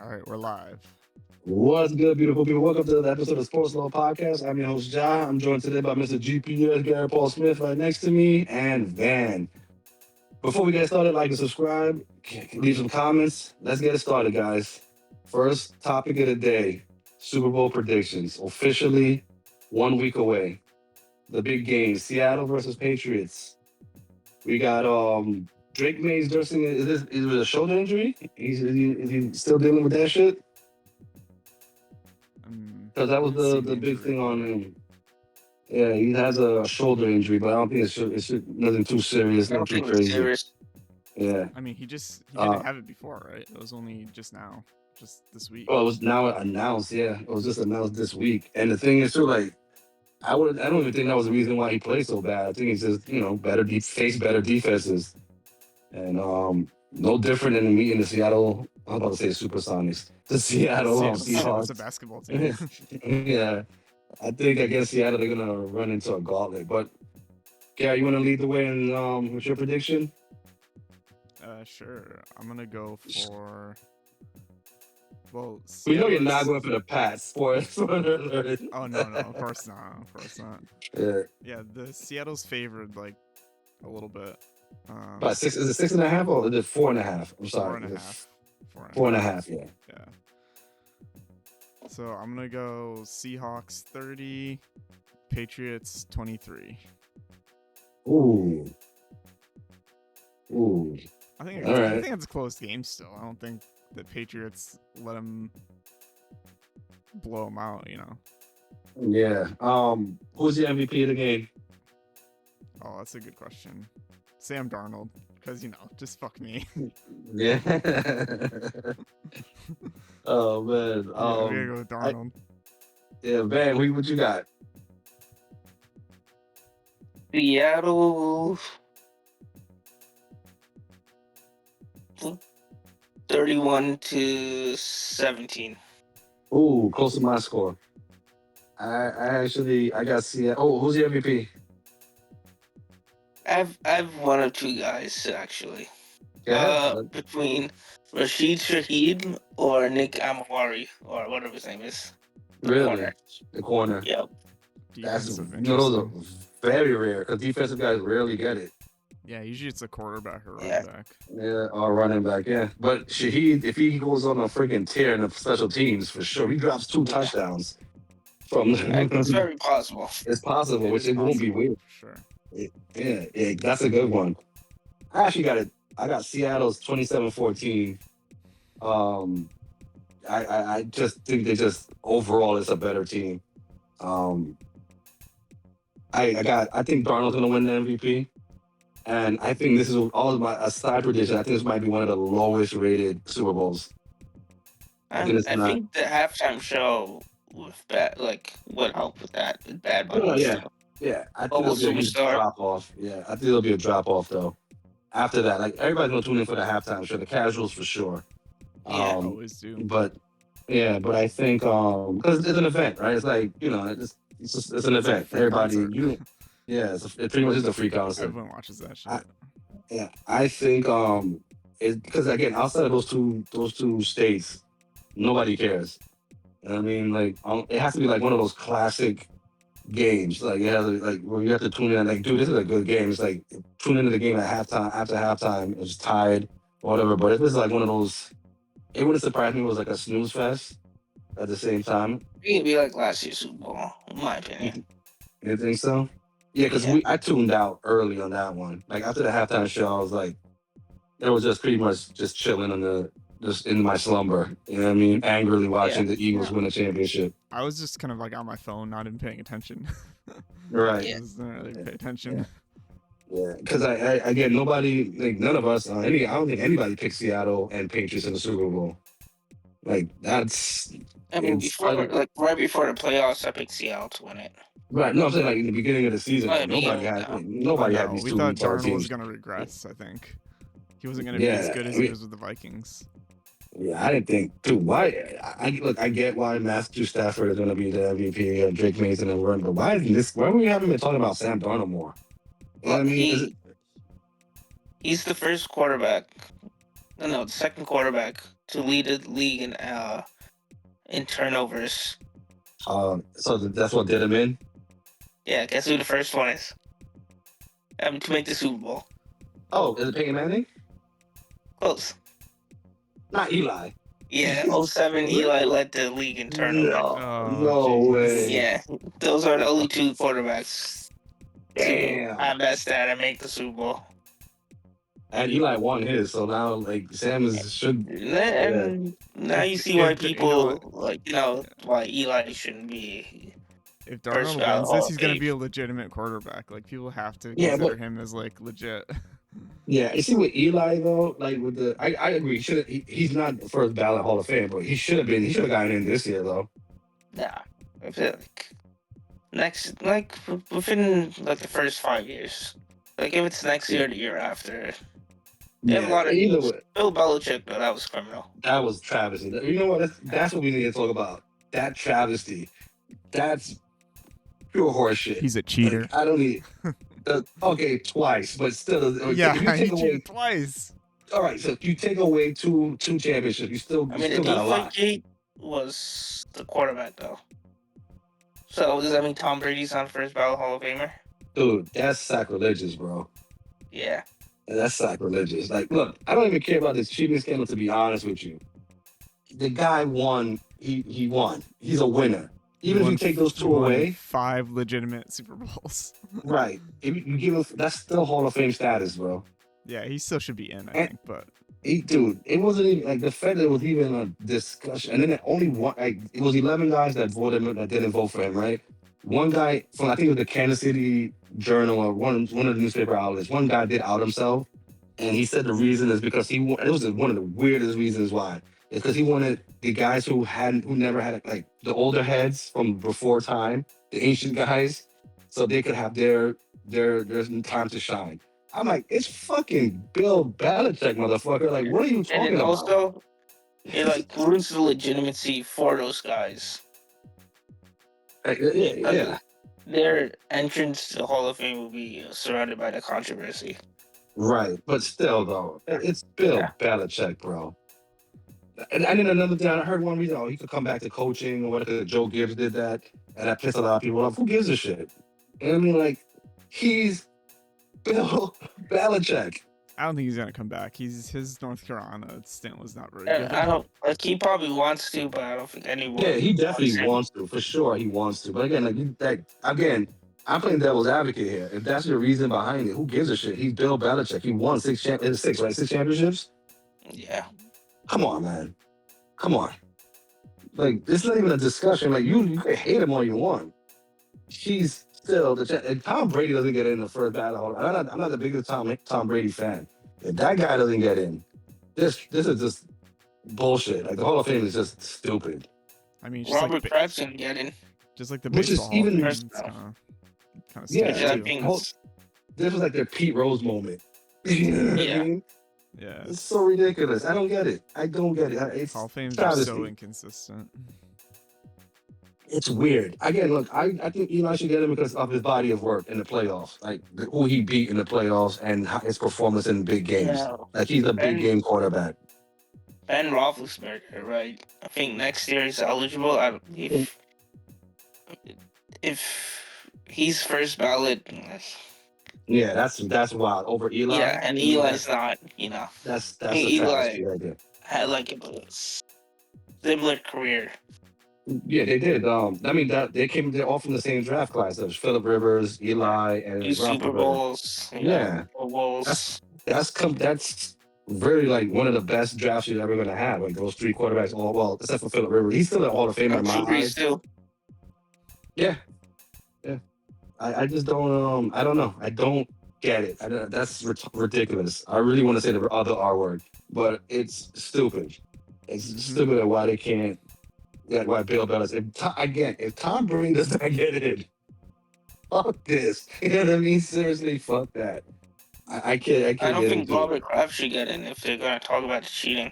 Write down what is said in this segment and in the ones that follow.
All right, we're live. What's good, beautiful people? Welcome to the episode of Sportsload podcast. I'm your host, Ja. I'm joined today by Mr. GPS, Garrett Paul Smith, right next to me, and Van. Before we get started, like and subscribe, leave some comments. Let's get it started, guys. First topic of the day: Super Bowl predictions. Officially 1 week away. The big game: Seattle versus Patriots. We got Drake May's nursing. Is it a shoulder injury? Is he still dealing with that shit? Because that was Didn't see the the big injury thing on report. him. Yeah, he has a shoulder injury, but I don't think it's nothing too serious, I nothing don't too think it's crazy. serious. Yeah. I mean, he didn't Uh, have it before, right? It was only just now, just this week. well, it was now announced. Yeah, it was just announced this week. And the thing is, too, like I don't even think that was the reason why he played so bad. I think he's just better face better defenses, and no different than meeting the Seattle. I was about to say Supersonics, the Seattle Seattle's a Seahawks. basketball team. Yeah, I think against Seattle they're gonna run into a gauntlet. But Gary, you want to lead the way in with your prediction? Sure. I'm gonna go for. Well, We know you're not Seattle's. going for the Pats. Spoiler alert. Oh no, of course not. Of course not. Yeah. Yeah, the Seattle's favored like a little bit. But six is it 6.5 or is it 4.5? I'm sorry. 4.5. Four and a half, yeah. Yeah. So I'm gonna go Seahawks 30, Patriots 23. Ooh. Ooh. I think All right. it's a close game still. I don't think the Patriots let them blow them out. Yeah. Who's the MVP of the game? Oh, that's a good question. Sam Darnold, because just fuck me. Yeah. Oh man. Yeah, we gotta go with Darnold. Yeah, Van, what you got? Seattle 31-17. Ooh, close to my score. I got Seattle. Oh, who's the MVP? I've one of two guys actually. Yeah. Between Rashid Shaheed or Nick Amawari or whatever his name is. Really? Corner. The corner. Yep. That's Defensive those are interesting. very rare because defensive guys rarely get it. Yeah, usually it's a quarterback or running Yeah. back. Yeah, or running back. Yeah, but Shaheed, if he goes on a freaking tear in the special teams, for sure, he drops 2 touchdowns from. It's very possible. It's possible, which it won't be weird. Sure. Yeah, that's a good one. I actually got it. I got Seattle's 27-14. Um, I just think they just overall it's a better team. Um, I think Darnold's gonna win the MVP. And I think this is all of my a side prediction. I think this might be one of the lowest rated Super Bowls. I think I it's not. think the halftime show with would help with that. With Bad Oh, Bunny. yeah. Yeah, I think Global there'll be a huge superstar. drop off. Yeah, I think there'll be a drop off though. After that, like everybody's gonna tune in for the halftime show, the casuals for sure. Yeah. Always do. But yeah, but I think because it's an event, right? It's like it's an event. Free Everybody, concert. yeah, it pretty much is a free concert. Everyone watches that shit. Yeah, I think it because again outside of those two states, nobody cares. You know what I mean, like it has to be like one of those classic games, like it has like where you have to tune in. Like, dude, this is a good game. It's like tune into the game at halftime. After halftime, it's tied or whatever. But if it's like one of those, it wouldn't surprise me. If it was like a snooze fest at the same time. It could be like last year's Super Bowl, in my opinion. You think so? Yeah, because I tuned out early on that one. Like after the halftime show, I was like, it was just pretty much just chilling just in my slumber. You know what I mean? Angrily watching the Eagles win a championship. I was just kind of like on my phone, not even paying attention. Right. I just didn't really pay attention. Yeah, because I again, nobody, like none of us, I don't think anybody picked Seattle and Patriots in the Super Bowl. Like that's. I mean, it's right before the playoffs, I picked Seattle to win it. right. No, I'm saying like in the beginning of the season, Right, nobody yeah, had no. nobody had these We two thought retard Darnold was teams. gonna regress. I think he wasn't gonna be as good as he was with the Vikings. Yeah, I didn't think, dude. Why? I get why Matthew Stafford is going to be the MVP and Drake Mason and run, but why isn't this? Why we haven't been talking about Sam Darnold more? You know what I mean? He's the first quarterback. No, the second quarterback to lead the league in turnovers. So that's what did him in. Yeah, guess who the first one is? To make the Super Bowl. Oh, is it Peyton Manning? Close. Not Eli. Yeah, 07 Eli led the league in turnovers. No way. Yeah, those are the only two quarterbacks to Damn. have that stat and make the Super Bowl. And Eli won his, so now like Sam should. And now you see why If the- you people know- why Eli shouldn't be. If First Darnold ballot wins Hall this, of he's gonna Fame. be a legitimate quarterback. Like people have to Yeah, consider but- him as like legit. Yeah, you see with Eli though, like with the, I agree. He's not the first ballot Hall of Fame, but he should have been. He should have gotten in this year though. Nah, I feel like within like the first 5 years. Like if it's next year or the year after. They have a lot of either way, Bill Belichick, though, that was criminal. that was travesty. You know what? That's what we need to talk about. That travesty. That's pure horseshit. He's a cheater. Like, I don't need. Okay, twice, but still. Yeah, if you he take away, cheated twice. all right. So if you take away two championships, you still I mean, the got a lot. Deflategate was the quarterback, though. So does that mean Tom Brady's not first ballot Hall of Famer? Dude, that's sacrilegious, bro. Yeah. That's sacrilegious. Like, look, I don't even care about this cheating scandal, to be honest with you. The guy won. He won. He's a winner. Even if you take those two Won away, 5 legitimate Super Bowls. right? If you give him, that's still Hall of Fame status, bro. Yeah, he still should be in, I And- think, but Dude, it wasn't even like the fact that it was even a discussion, and then only one. Like, it was 11 guys that didn't vote for him, right? One guy from I think it was the Kansas City Journal or one of the newspaper outlets. One guy did out himself, and he said the reason is because it was one of the weirdest reasons why. It's because he wanted the guys who never had like the older heads from before time, the ancient guys, so they could have their time to shine. I'm like, it's fucking Bill Belichick, motherfucker. Like, what are you And talking then about? also, it like ruins the legitimacy for those guys. Like, yeah. Their entrance to the Hall of Fame will be surrounded by the controversy. Right, but still though, it's Bill Belichick, bro. And then another thing, I heard one reason, he could come back to coaching or whatever. Joe Gibbs did that, and that pissed a lot of people off. Who gives a shit? And I mean, like, he's Bill Belichick. I don't think he's gonna come back. His North Carolina stint was not very And good. I don't like he probably wants to, but I don't think anyone. Yeah, he definitely him. wants to, for sure. He wants to, but again, I'm playing devil's advocate here. If that's your reason behind it, who gives a shit? He's Bill Belichick. He won 6 championships. Yeah. Come on, man. Come on. Like, this is not even a discussion. Like, you can hate him all you want. He's still and Tom Brady doesn't get in the first battle. I'm not the biggest Tom Brady fan. If that guy doesn't get in, this is just bullshit. Like, the Hall of Fame is just stupid. I mean, just Robert like, Kraft's gonna get in. just like the Which is baseball Hall of even- Fame, it's kind of Yeah, Which I too. think Hold- This was like their Pete Rose moment. You know what I Yeah. mean? Yeah, It's so ridiculous. I don't get it. It's Hall of Fame's travesty. just so inconsistent. It's weird. Again, look, I think Eli should get him because of his body of work in the playoffs, like who he beat in the playoffs and his performance in big games. Yeah. Like, he's a big game quarterback. Ben Roethlisberger, right? I think next year he's eligible. If he's first ballot, Yeah, that's wild. Over Eli. yeah, and Eli's not, That's a Eli- travesty right there. had like a similar career. Yeah, they did. I mean, they're all from the same draft class. There's Phillip Rivers, Eli, and Two Super Roethlisberger. Bowls, Yeah. Super Bowls. That's really like one of the best drafts you're ever gonna have. Like, those 3 quarterbacks, except for Phillip Rivers, he's still an Hall of Famer in my Drew Brees eyes. too. Yeah. I just don't. I don't know. I don't get it. That's ridiculous. I really want to say the other R word, but it's stupid. It's stupid at why they can't. Why Bill Belichick? If Tom Brady does not get it, fuck this. You know what I mean? Seriously, fuck that. I can't. I don't get think into it. Robert Kraft should get in if they're gonna talk about the cheating.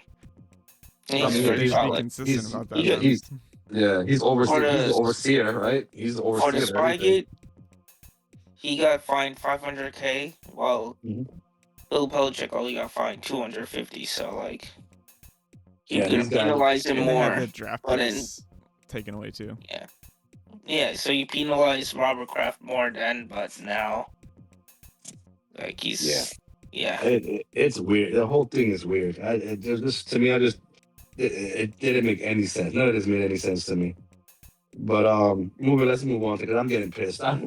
I He's mean, They first should be ballot. consistent about that. yeah, at he's- least. Yeah, he's For he's the- the overseer, right? He's the overseer. For the of everything. Spygate, he got fined $500K, while Mhm. Bill Belichick only got fined $250. So like, You Yeah, can these guys. penalize him And they had more, the draft but then picks taken away too. yeah. So you penalize Robert Kraft more then, but now like Yeah. yeah. It's weird. The whole thing is weird. Just to me, it didn't make any sense. None of this made any sense to me. But let's move on because I'm getting pissed. I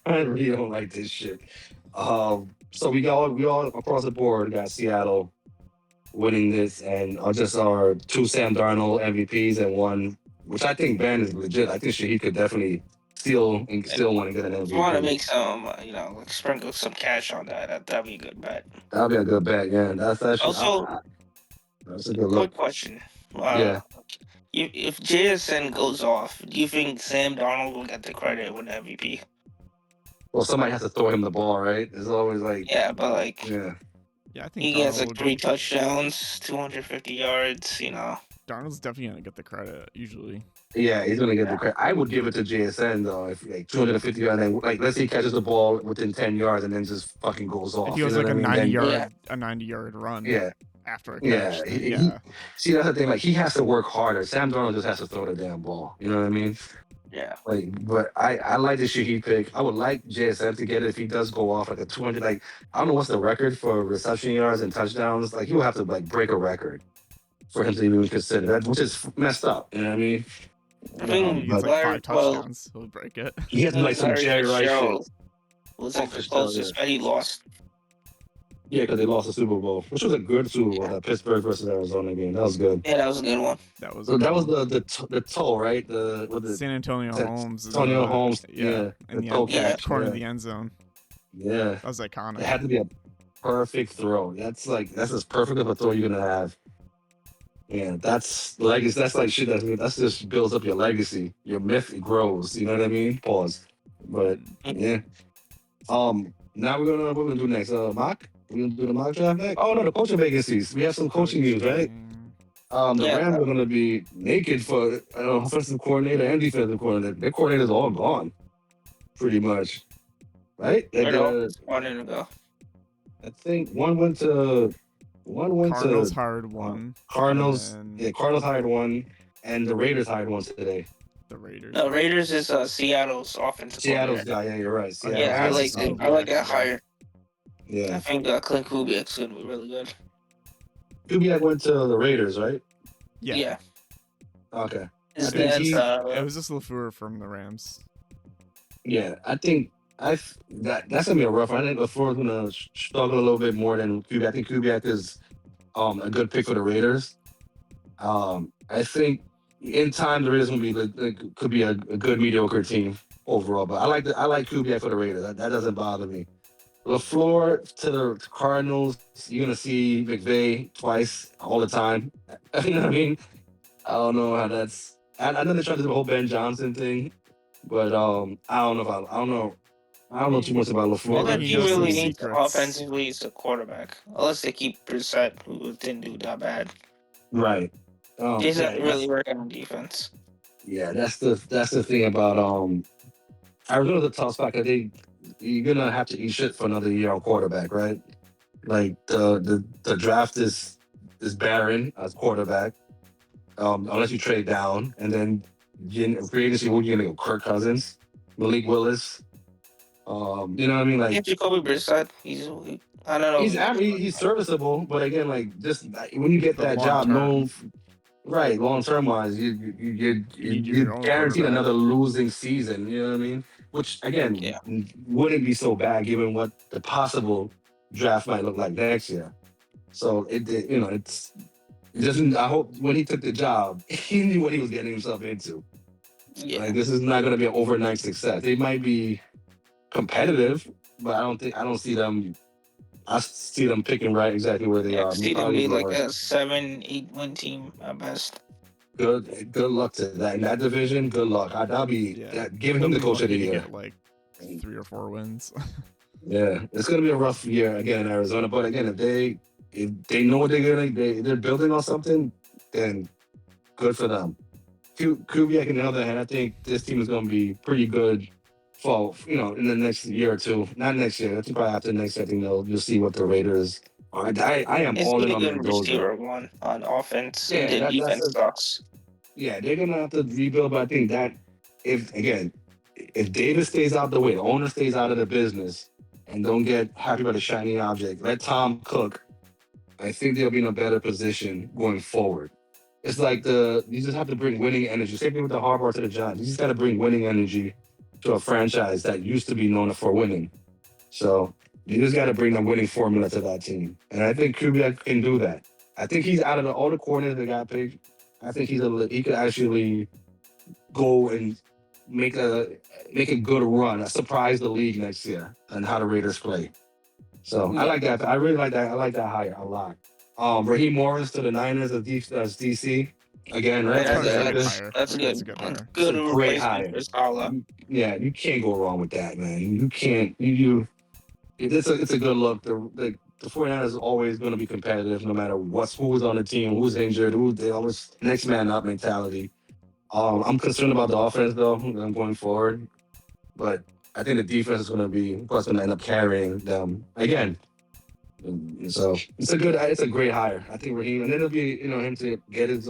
really don't like this shit. So we all across the board got Seattle winning this, and just our two Sam Darnold MVPs and one, which I think Ben is legit. I think he could definitely still want to get an If you want to MVP. make some, like sprinkle some cash on that'd be a good bet. That'll be a good bet. Yeah, that's actually Also, that's a good quick look. question. Yeah. If JSN goes off, do you think Sam Darnold will get the credit with MVP? Well, somebody has to throw him the ball, right? It's always like, Yeah, but like yeah. Yeah, I think he gets like Darnold, 3 touchdowns, 250 yards. Darnold's definitely gonna get the credit usually. Yeah, he's gonna get the credit. I would give it to JSN though, if like 250 yards, and then like let's say he catches the ball within 10 yards and then just fucking goes off. If he goes like what a I mean? 90-yard run. Yeah. After a Yeah, catch. see, that's the thing. Like, he has to work harder. Sam Darnold just has to throw the damn ball. You know what I mean? Yeah. Like, but I like the shit he picked. I would like JSN to get it if he does go off like a 200. Like, I don't know what's the record for reception yards and touchdowns. Like, he will have to like break a record for him to even consider that, which is messed up. You know what I mean? I think He gets like 5 touchdowns. He'll break it. He has like some Jerry Rice shit. Was like the closest bet he lost. Yeah, because they lost the Super Bowl, which was a good Super Bowl. That Pittsburgh versus Arizona game, that was good. Yeah, that was a good one. That was the toe, right? The San Antonio Holmes. Antonio Holmes, yeah, the toe catch, corner of the end zone. Yeah, that was iconic. It had to be a perfect throw. That's as perfect of a throw you're gonna have. Yeah, that's legacy. That's like shit. That's just builds up your legacy. Your myth grows. You know what I mean? Pause. But yeah. Now what we're gonna do next? Mock. We're gonna do the mock draft next. Oh no, the coaching vacancies. We have some coaching news, right? The Rams are gonna be naked for offensive coordinator and defensive coordinator. Their coordinators are all gone, pretty much, right? One in ago. I think one went to Cardinals hired one. Cardinals hired one, and the Raiders hired one today. The Raiders. No, Raiders is Seattle's offensive. Seattle's guy. Yeah, you're right. I like that hire. Yeah, I think Clint Kubiak's gonna be really good. Kubiak went to the Raiders, right? Yeah. Okay. His dad's, it was just LaFleur from the Rams. Yeah, I think that's gonna be a rough one. I think LaFleur's gonna struggle a little bit more than Kubiak. I think Kubiak is a good pick for the Raiders. I think in time the Raiders could be a good mediocre team overall. But I like Kubiak for the Raiders. That doesn't bother me. LaFleur to the Cardinals, you're gonna see McVay twice all the time. You know what I mean? I don't know how that's. I know they're trying to do the whole Ben Johnson thing, but I don't know too much about LaFleur. All that he really needs offensively is a quarterback, unless they keep Brissett, who didn't do that bad. Right. He's not really working on defense. Yeah, that's the thing about Arizona's a tough spot because you're gonna have to eat shit for another year on quarterback, right? Like the draft is barren as quarterback, unless you trade down, and then free agency, who you gonna go? Kirk Cousins, Malik Willis. You know what I mean? Like Jacoby Brissett, I don't know. He's serviceable, but again, like just when you get that job, right, long term wise, you're guaranteed another losing season. You know what I mean? Which again wouldn't be so bad given what the possible draft might look like next year. So it doesn't. I hope when he took the job, he knew what he was getting himself into. Yeah. Like this is not going to be an overnight success. They might be competitive, but I don't see them. I see them picking right exactly where they are. I see them be like a 7-8 win team at best. Good luck to that in that division. Good luck. I'll be giving him the coach of the year. Get like 3 or 4 wins. Yeah, it's gonna be a rough year again in Arizona. But again, if they know what they're building on something, then good for them. Kubiak, on the other hand, I think this team is gonna be pretty good for in the next year or two. Not next year. I think probably after next year, I think you'll see what the Raiders I am It's all in gonna on get Mendoza. receiver one on offense, and Yeah, the defense sucks. they're gonna have to rebuild, but I think that if Davis stays out the way, the owner stays out of the business, and don't get happy about a shiny object, let Tom cook. I think they'll be in a better position going forward. It's like you just have to bring winning energy. Same thing with the Harbaugh to the Giants. You just got to bring winning energy to a franchise that used to be known for winning. So you just got to bring the winning formula to that team, and I think Kubiak can do that. I think he's out of all the coordinators that got picked. I think he could actually go and make a good run, surprise the league next year, and how the Raiders play. So I like that. I really like that. I like that hire a lot. Raheem Morris to the Niners as DC again, right? That's Yeah, probably a good that's hire. that's I think that's a good. good That's hire. It's good a great replacement hire. for Salah. Yeah, you can't go wrong with that, man. You can't. It's a good look. The 49ers is always going to be competitive, no matter who's on the team, who's injured, they always next man up mentality. I'm concerned about the offense though, going forward, but I think the defense is going to be what's going to end up carrying them again. So it's a great hire. I think Raheem, and then it'll be him to get his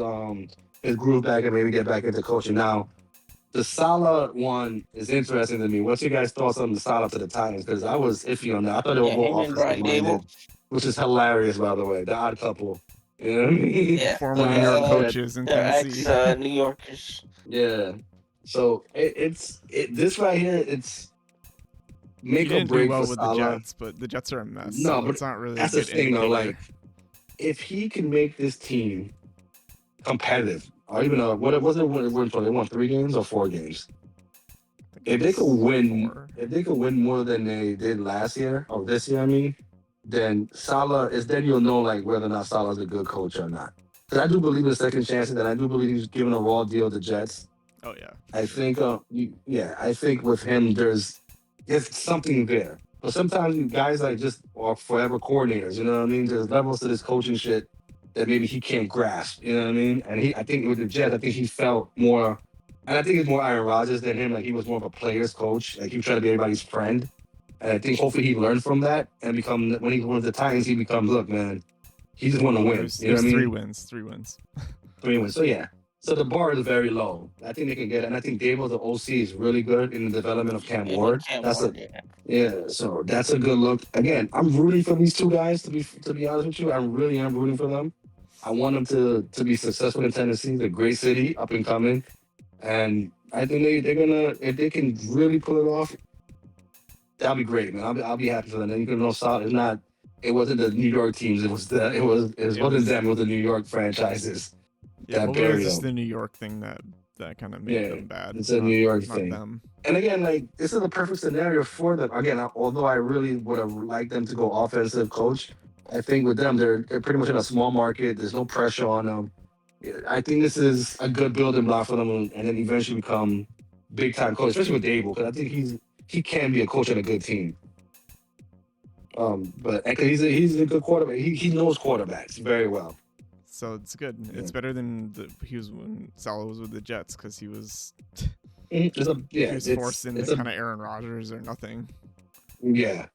groove back and maybe get back into coaching. Now the Salah one is interesting to me. What's your guys' thoughts on the Salah to the Titans? Because I was iffy on that. I thought they were Yeah, more him and offensive Brian Dable. minded, which is hilarious, by the way. The odd couple. You know what I mean? Yeah, Former but, New York coaches in they're Tennessee. ex New Yorkers. Yeah. So this right here, it's He make or didn't do break well for with the Salah. Jets, but the Jets are a mess. No, so but it's not really that's a the good thing though. indicator. Like, if he can make this team competitive, or even what was it when they won 3 games or 4 games? If they could win, Four. if they could win more than they did last year or this year, I mean, then then you'll know like whether or not Salah's a good coach or not. Because I do believe in second chances, and I do believe he's given a raw deal to Jets. Oh yeah. I think, I think with him there's something there. But sometimes you guys like just are forever coordinators. You know what I mean? There's levels to this coaching shit that maybe he can't grasp. You know what I mean? And I think with the Jets, I think he felt more. And I think it's more Aaron Rodgers than him. Like he was more of a player's coach. Like he was trying to be everybody's friend. And I think hopefully he learned from that and when he wins the Titans, he becomes, look, man, he just want to win. There's You know what I mean? 3 wins. 3 wins. 3 wins. So yeah. So the bar is very low. I think they can get it. And I think Dable, the OC, is really good in the development of Cam Ward. So that's a good look. Again, I'm rooting for these two guys to be honest with you. I really am rooting for them. I want them to be successful in Tennessee, the great city, up and coming. And I think they're gonna, if they can really pull it off, that'll be great, man. I'll be happy for them. And you can know Solid it wasn't the New York teams, it wasn't them, it was the New York franchises. Yeah, that well, it was buried just them. the New York thing that kind of made them bad. It's a New York not thing. Them. And again, like this is a perfect scenario for them. Again, although I really would have liked them to go offensive coach, I think with them they're pretty much in a small market. There's no pressure on them. I think this is a good building block for them, and then eventually become big time coach, especially with Dable, because I think he can be a coach on a good team. But he's a good quarterback. He knows quarterbacks very well. So it's good. Yeah. It's better than he was when Salah was with the Jets because he was forced into kind of Aaron Rodgers or nothing. Yeah.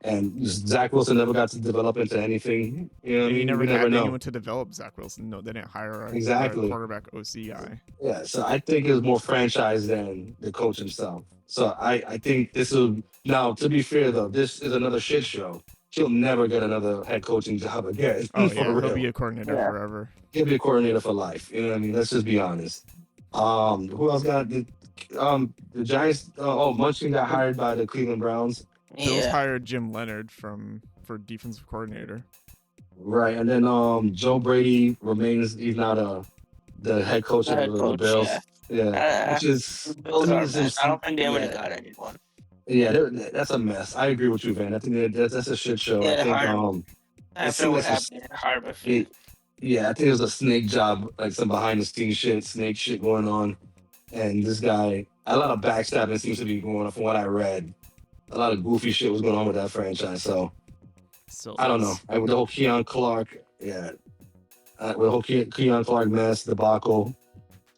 And Zach Wilson never got to develop into anything. You know, he never had know. anyone to develop Zach Wilson. No, they didn't hire a quarterback OC guy. Yeah, so I think it's more franchise than the coach himself. So I think this will now. To be fair though, this is another shit show. He'll never get another head coaching job again. Oh yeah, he'll be a coordinator forever. He'll be a coordinator for life. You know what I mean? Let's just be honest. Who else got the Giants? Munchkin got hired by the Cleveland Browns. Bills hired Jim Leonard for defensive coordinator. Right, and then Joe Brady remains. He's not the head coach of the Bills. Yeah, which is Bills are a mess. I don't think they would have got anyone. Yeah, that's a mess. I agree with you, Van. I think that's a shit show. Yeah, I think after what happened, I think it was a snake job, like some behind the scenes shit, snake shit going on. And this guy, a lot of backstabbing seems to be going on from what I read. A lot of goofy shit was going on with that franchise. So I don't know. With the whole Keon Clark, with the whole Keon Clark mess, debacle.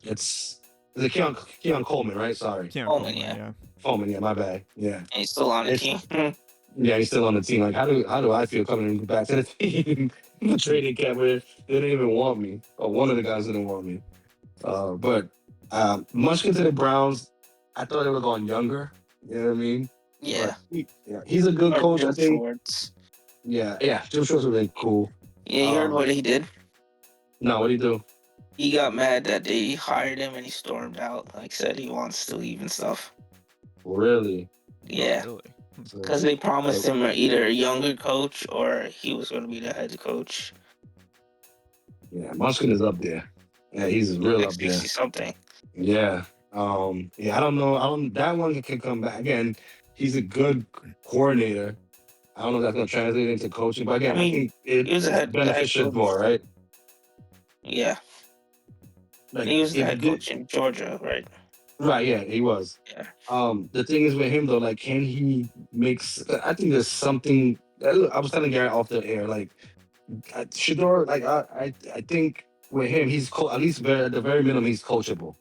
It's Keon Coleman, right? Sorry. Coleman, yeah. Coleman, yeah, my bad. Yeah. And he's still on the team. Yeah, he's still on the team. Like, how do I feel coming back to the team? The training camp where they didn't even want me, or one of the guys didn't want me. But Munchkin to the Browns, I thought they were going younger. You know what I mean? Yeah. But he's a good Or coach. I Jim think. Schwartz. Yeah. Jim Schwartz was really cool. Yeah, you heard what he did? No, what do you do? He got mad that they hired him and he stormed out. Like, said he wants to leave and stuff. Really? Yeah. Oh, really? So, Because they promised him either a younger coach or he was going to be the head coach. yeah, Munchkin is up there. Yeah, he's real Like up there. 60 something. Yeah. I don't know. That one can come back again. He's a good coordinator. I don't know if that's gonna translate into coaching, but again, I think he was it's beneficial more, right? Yeah. Like He was the if head you coach in Georgia, right? right, yeah, he was. Yeah. The thing is with him though, like, can he makes? I think there's something. I was telling Garrett off the air, like Shador, like I think with him, he's at least at the very minimum, he's coachable.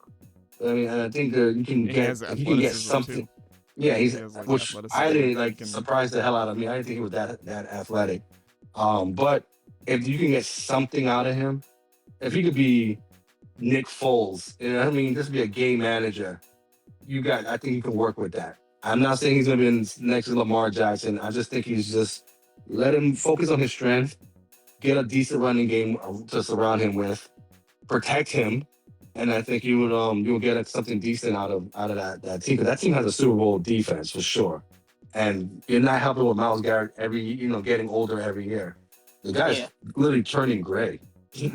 I mean, and I think that you can He get has if you can get athleticism, something. too. Yeah, He he's has, like, which I athleticism didn't that like can- surprised the hell out of me. I didn't think he was that athletic. But if you can get something out of him, if he could be Nick Foles, you know what I mean, just be a game manager, I think you can work with that. I'm not saying he's gonna be next to Lamar Jackson. I just think he's just let him focus on his strength, get a decent running game to surround him with, protect him, and I think you would get something decent out of that team. Because that team has a Super Bowl defense for sure, and you're not helping with Myles Garrett getting older every year. The guy's literally turning gray.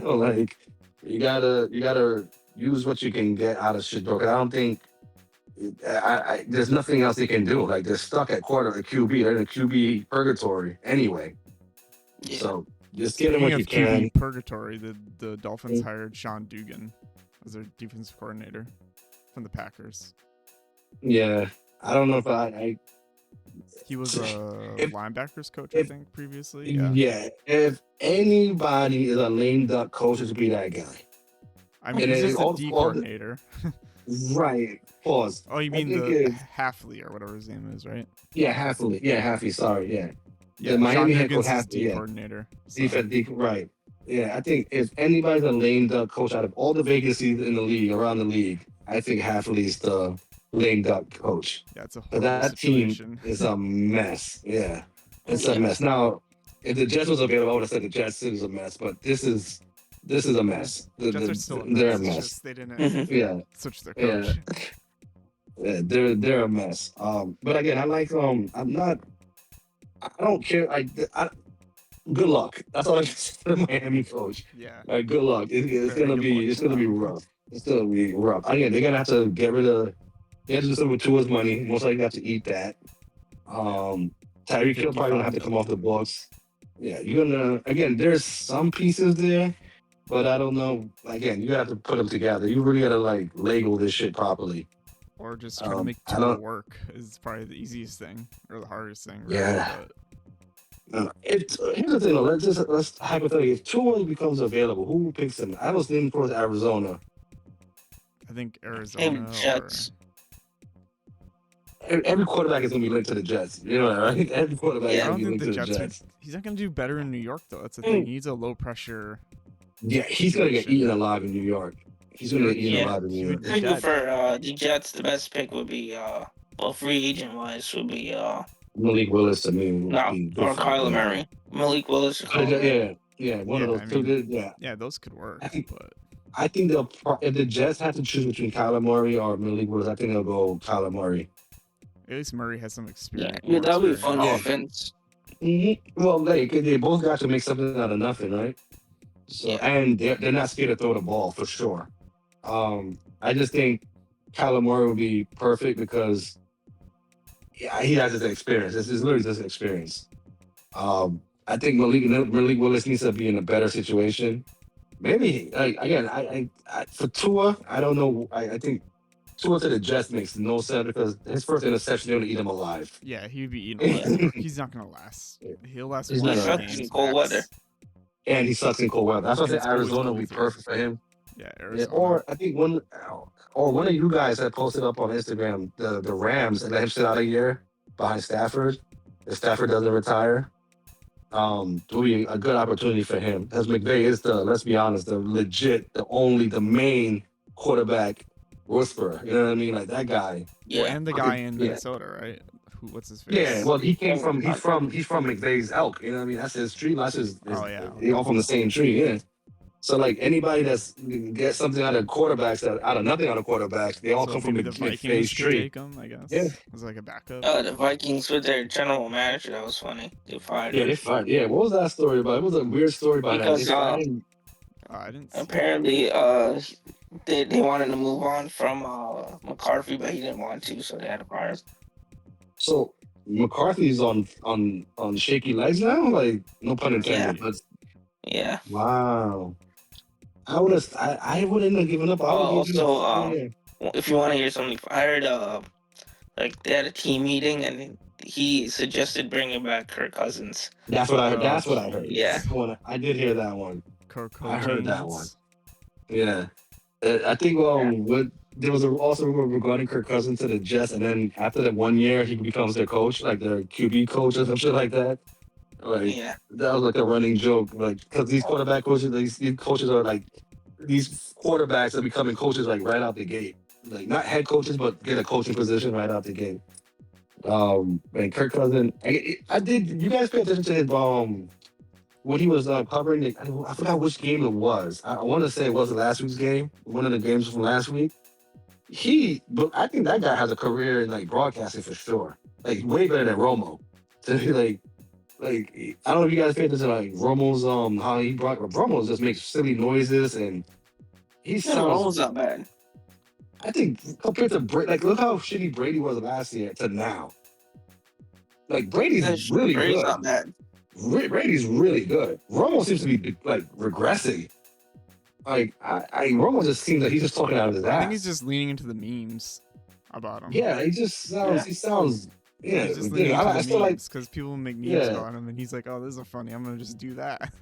Like you gotta use what you can get out of Shador. 'Cause I don't think there's nothing else they can do. Like they're stuck at QB. They're in a QB purgatory anyway. Yeah. So just get them Speaking what of you can. QB purgatory, the Dolphins hired Sean Dugan as their defensive coordinator from the Packers. Yeah, I don't know if I He was a linebackers coach, I think, previously. Yeah, if anybody is a lame duck coach, it should be that guy. I mean, And he's then just a D coordinator. Right. Pause. Oh, you mean the Halfley or whatever his name is, right? Yeah, Halfley. Yeah, Halfley. Sorry. Yeah. Yeah, The Miami Sean head coach Dugan's his has to. D Yeah. coordinator. So. Defense. Right. Yeah, I think if anybody's a lame duck coach out of all the vacancies in the league, around the league, I think Halfley's the lame duck coach. Yeah, it's a But horrible that situation. team is a mess. Yeah, it's a mess. Now, if the Jets was available, I would have said the Jets is a mess. But this is a mess. Jets are still they're a It's mess. just they didn't Yeah, switch their coach. yeah, they're a mess. But again, I like I don't care. Good luck. That's all I can say to the Miami coach. Yeah. Good luck. It's Very gonna good be luck. It's gonna be rough. Again, they're gonna have to get rid of. They have to do something with Tua's money. Most likely have to eat that. Tyreek Hill probably gonna have to come off the books. Yeah, you're gonna again. There's some pieces there, but I don't know. Again, you have to put them together. You really gotta like Lego this shit properly. Or just try to make I Tua don't- work is probably the easiest thing or the hardest thing. Really, Yeah. but Here's the thing. Though, let's hypothetically, if Tua becomes available, who picks him? I was leaning towards Arizona. I think Arizona or Jets. Every quarterback is gonna be linked to the Jets. You know that, right? Every quarterback I is gonna don't be think linked the to the Jets. Jets. He's not gonna do better in New York though. That's the thing. He needs a low pressure. Yeah, he's gonna get eaten alive in New York. He's gonna get eaten alive in New York. I think for the Jets, the best pick would be well, free agent wise would be Malik Willis to me would be good or for Kyler him. Murray, Malik Willis. Or Kyler Murray. Yeah, one of Yeah, those I two. mean, Yeah, Yeah, those could work. But I think if the Jets have to choose between Kyler Murray or Malik Willis, I think they'll go Kyler Murray. at least Murray has some experience. Yeah, that would be a fun Yeah. offense. Well, they both got to make something out of nothing, right? So, and they're not scared to throw the ball for sure. I just think Kyler Murray would be perfect because he has his experience. This is literally just experience. I think Malik Willis needs to be in a better situation. Maybe again, for Tua, I don't know. I think Tua to the Jets makes no sense because his first interception, they're gonna eat him alive. Yeah, he would be eaten alive. He's not gonna last. He'll last He's one not or gonna two last. games Cold max. weather. And he sucks in cold weather. That's why I And say it's always Arizona would be cold here. perfect for him. Yeah, Yeah, Arizona. or I think one of you guys had posted up on Instagram the Rams and let him sit out a year behind Stafford. if Stafford doesn't retire, it will be a good opportunity for him. As McVay is let's be honest, the main quarterback whisperer. You know what I mean? Like that guy. Well, Yeah. and the guy in Minnesota, right? What's his face? Yeah, well, he's from McVay's elk. You know what I mean? That's his tree. That's his. Oh, yeah. They all from the same tree. Yeah. So like anybody that's gets something out of quarterbacks, out of nothing out of quarterbacks, they all So come from maybe the McVay's Vikings could tree. take him, I guess. Yeah. As like a backup. The Vikings with their general manager, that was funny. They fired Yeah, him. they fired. Yeah, what was that story about? It was a weird story about Because, that. They fired him. I didn't see Apparently, they wanted to move on from McCarthy, but he didn't want to, so they had to fire him. So McCarthy's on shaky legs now. Like no pun intended. But Yeah. wow. I wouldn't have given up. If you want to hear something, I heard like they had a team meeting and he suggested bringing back Kirk Cousins. That's what I heard. That's what I heard. Yeah. I did hear that one. I heard that one. James. Yeah. I think there was also regarding Kirk Cousins to the Jets, and then after that 1 year, he becomes their coach, like their QB coach or some shit like that. Like that was like a running joke, like because these quarterback coaches, these coaches are like these quarterbacks are becoming coaches like right out the gate, like not head coaches, but get a coaching position right out the gate. And Kirk Cousins, I did. You guys pay attention to his when he was covering it? I forgot which game it was. I want to say it was last week's game, one of the games from last week. But I think that guy has a career in like broadcasting for sure, like way better than Romo. So like I don't know if you guys pay attention to like Romo's how he brought Romo just makes silly noises and he sounds. Romo's not bad. I think compared to Brady, like look how shitty Brady was last year to now. Like Brady's really good. Not bad. Brady's really good. Romo seems to be like regressing. Like Romo just seems like he's just talking out of his ass. I think he's just leaning into the memes about him. Yeah, he just sounds. He sounds. Yeah, he's just leaning into I the still memes because people make memes Yeah. about him, and he's like, "Oh, this is funny. I'm gonna just do that."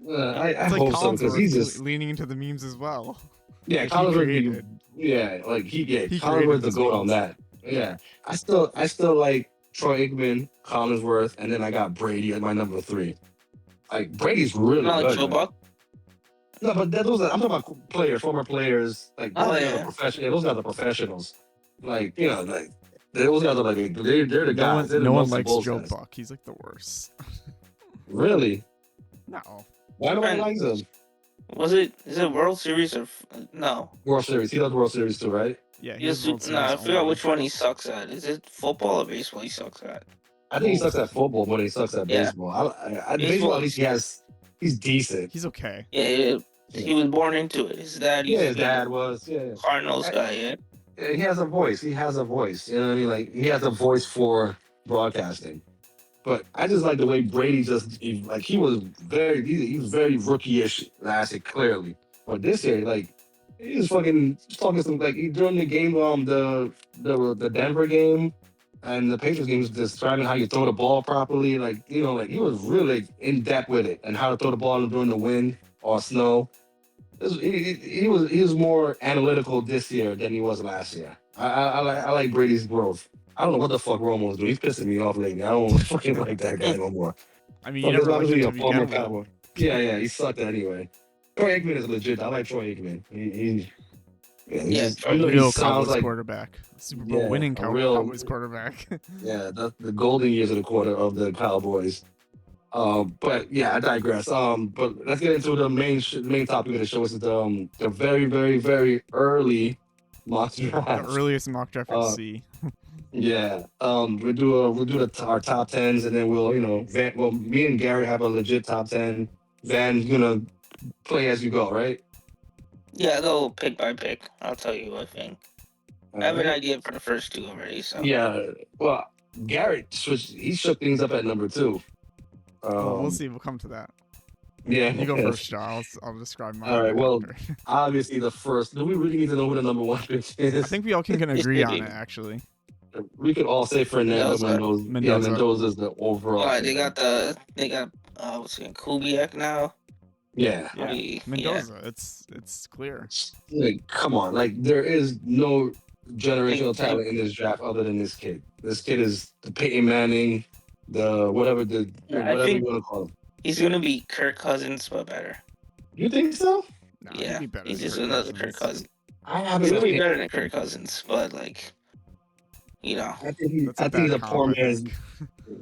I It's like hope so because Collinsworth he's just. leaning into the memes as well. Yeah, Like, he Collinsworth. created. He created Collinsworth's the this goat memes. on that. Yeah, I still like Troy Aikman, Collinsworth, and then I got Brady at my number 3. Like Brady's really Not like good. Joe Buck. No, but I'm talking about players, former players. Like those guys are professionals. Those guys are professionals. Like like those guys are like they're the guys. No one likes Joe Buck. He's like the worst. Really? No. Why nobody likes him? Is it World Series or no? World Series. He does World Series too, right? Yeah, I forgot which one he sucks at. Is it football or baseball he sucks at? I think he sucks at football, but he sucks at baseball. Baseball, at least he's decent. He's okay. Yeah, he was born into it. His dad. His dad was. Yeah. Cardinals guy. Yeah. He has a voice. He has a voice. You know what I mean? Like he has a voice for broadcasting. But I just like the way Brady he was very rookie-ish last year, clearly. But this year, like he was fucking talking some like during the game, the Denver game and the Patriots game, was describing how you throw the ball properly. Like he was really in depth with it and how to throw the ball during the wind or snow. He was more analytical this year than he was last year. I like Brady's growth. I don't know what the fuck Romo's doing. He's pissing me off lately. I don't fucking like that guy no more. I mean, you never liked him to a former begin with. Cowboy. Yeah, he sucked anyway. Troy Aikman is legit. I like Troy Aikman. A real Cowboys quarterback. Super Bowl winning Cowboys quarterback. Yeah, the golden years of the Cowboys. But yeah, I digress. But let's get into the main topic of the show, which is the very, very, very early mock draft. The earliest mock draft we'll see. Yeah. We'll do our top 10s, and then me and Garrett have a legit top 10. Van's gonna play as you go, right? Yeah, go pick by pick. I'll tell you what I think. I have an idea for the first 2 already. So Yeah. Well, Garrett shook things up at number 2. We'll see. We'll come to that. Yeah. You go first, John. I'll describe mine. All right. Well, obviously the first. Do we really need to know who the number 1 pick is? I think we all can agree on it, actually. We could all say Fernando Mendoza. Yeah, Mendoza is the overall. They got what's it, Kubiak now. Yeah. Mendoza. It's clear. Like, come on, like there is no generational talent in this draft other than this kid. This kid is the Peyton Manning I whatever you think want to call him. he's gonna be Kirk Cousins, but better. You think so? Nah, he'd Yeah, be better he's than just Kirk another Kirk Cousins. Cousins. I He's haven't gonna be seen. better than Kirk Cousins, but like, you know, I think he, That's I a think he's bad a poor comp, I man's. think.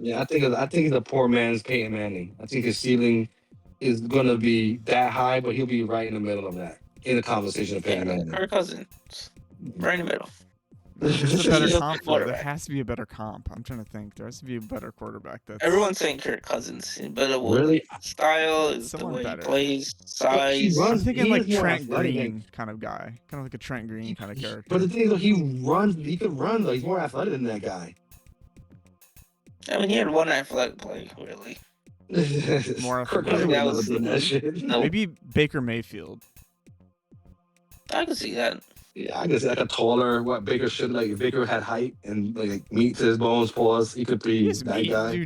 Yeah, I think he's a poor man's Peyton Manning. I think his ceiling is gonna be that high, but he'll be right in the middle of that in the conversation of Peyton yeah, Manning. Kirk Cousins, right in the middle. There's a better He's a comp, though. There quarterback. has to be a better comp. I'm trying to think. There has to be a better quarterback. That's Everyone's saying Kirk Cousins, but Really? style is the someone way he better. plays, But he size. I'm runs. thinking He like is more Trent athletic. Green kind of guy, kind of like a Trent Green kind of character. But the thing is, though, he runs. He could run. Though he's more athletic than that guy. I mean, he had one athletic play, really. More Kirk athletic. Cousins would That never was- do that shit. No, Maybe Baker Mayfield. I can see that. Yeah, I guess like a taller, what Baker should like. If Baker had height and like meat to his bones, pause, he could be He's that meat, guy.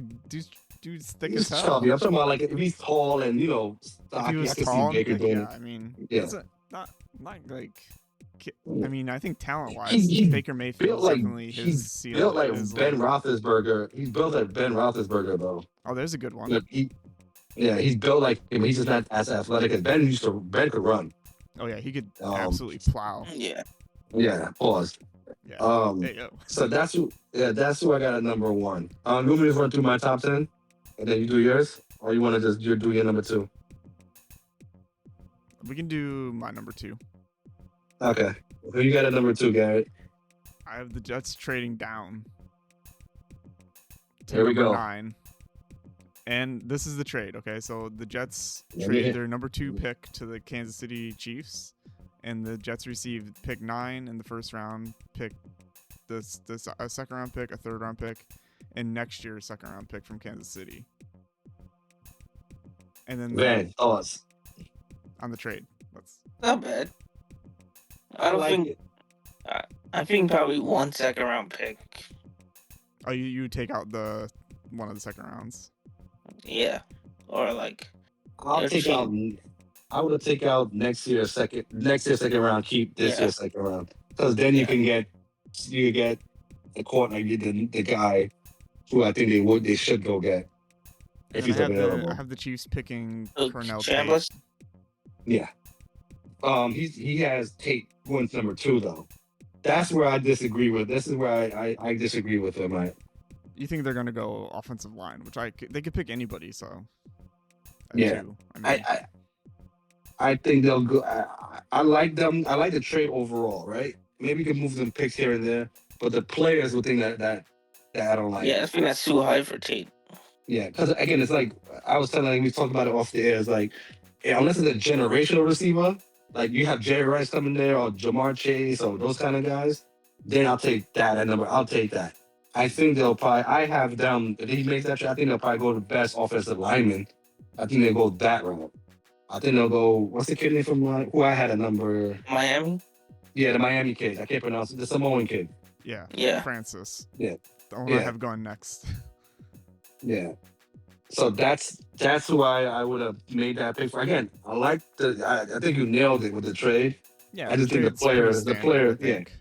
dude's thick He's as hell. chubby. I'm talking about like if he's tall and If stocky, he was I could tall see and Baker thick, doing yeah, it. I mean, Yeah. that's not like. I mean, I think talent-wise, He Baker Mayfield built like definitely he his ceiling built like is Ben like, Roethlisberger. He's built like Ben Roethlisberger though. oh, there's a good one. But he's built like him. He's just not as athletic as Ben used to. Ben could run. Oh yeah, he could absolutely absolutely plow. Yeah. Yeah, pause. Yeah. Hey, yo. So that's who I got at number one. You want me to run through my top 10 and then you do yours, or you want to just do your number 2? We can do my number 2. Okay. Who you got at number 2, Garrett? I have the Jets trading down. To Here we number go. 9. And this is the trade, okay? So the Jets Yeah, traded yeah. their number 2 pick to the Kansas City Chiefs, and the Jets received pick 9 in the first round, pick a second round pick, a third round pick, and next year's second round pick from Kansas City. And then Van, thoughts? on the trade, let's. Not bad. I don't think. it. I think probably 1 second round pick. Oh, you take out the one of the second rounds. Yeah. Or like. I'll Yeah, take trade. out. I would take out next year's second round. Keep this Yeah. year's second round, because then you get the court like the guy who I think they should go get if And he's available. I have the Chiefs picking Oh, Cornell Chambliss? Tate. Yeah. He has Tate going to number 2 though. That's where I disagree with. This is where I disagree with him. You think they're gonna go offensive line, which they could pick anybody. So at Yeah. 2. I mean, I think they'll go. I like them. I like the trade overall. Right? Maybe you can move them picks here and there, but the players would think that I don't like. Yeah, I think that's too high for Tate. Yeah, because again, it's like I was telling. We talked about it off the air. It's like unless it's a generational receiver, like you have Jerry Rice coming there or Jamar Chase or those kind of guys, then I'll take that at number. I'll take that. I think they'll probably. I have them. If he makes that trade, I think they'll probably go to the best offensive lineman. I think they'll go that route. I think they'll go. What's the kid name from who I had a number? Miami? Yeah, the Miami kid. I can't pronounce it. The Samoan kid. yeah. Yeah. Francis. Yeah. The one I Yeah. have going next. Yeah. So that's who I would have made that pick for. Again, I think you nailed it with the trade. Yeah. I just think the trade's pretty players- standard, I think.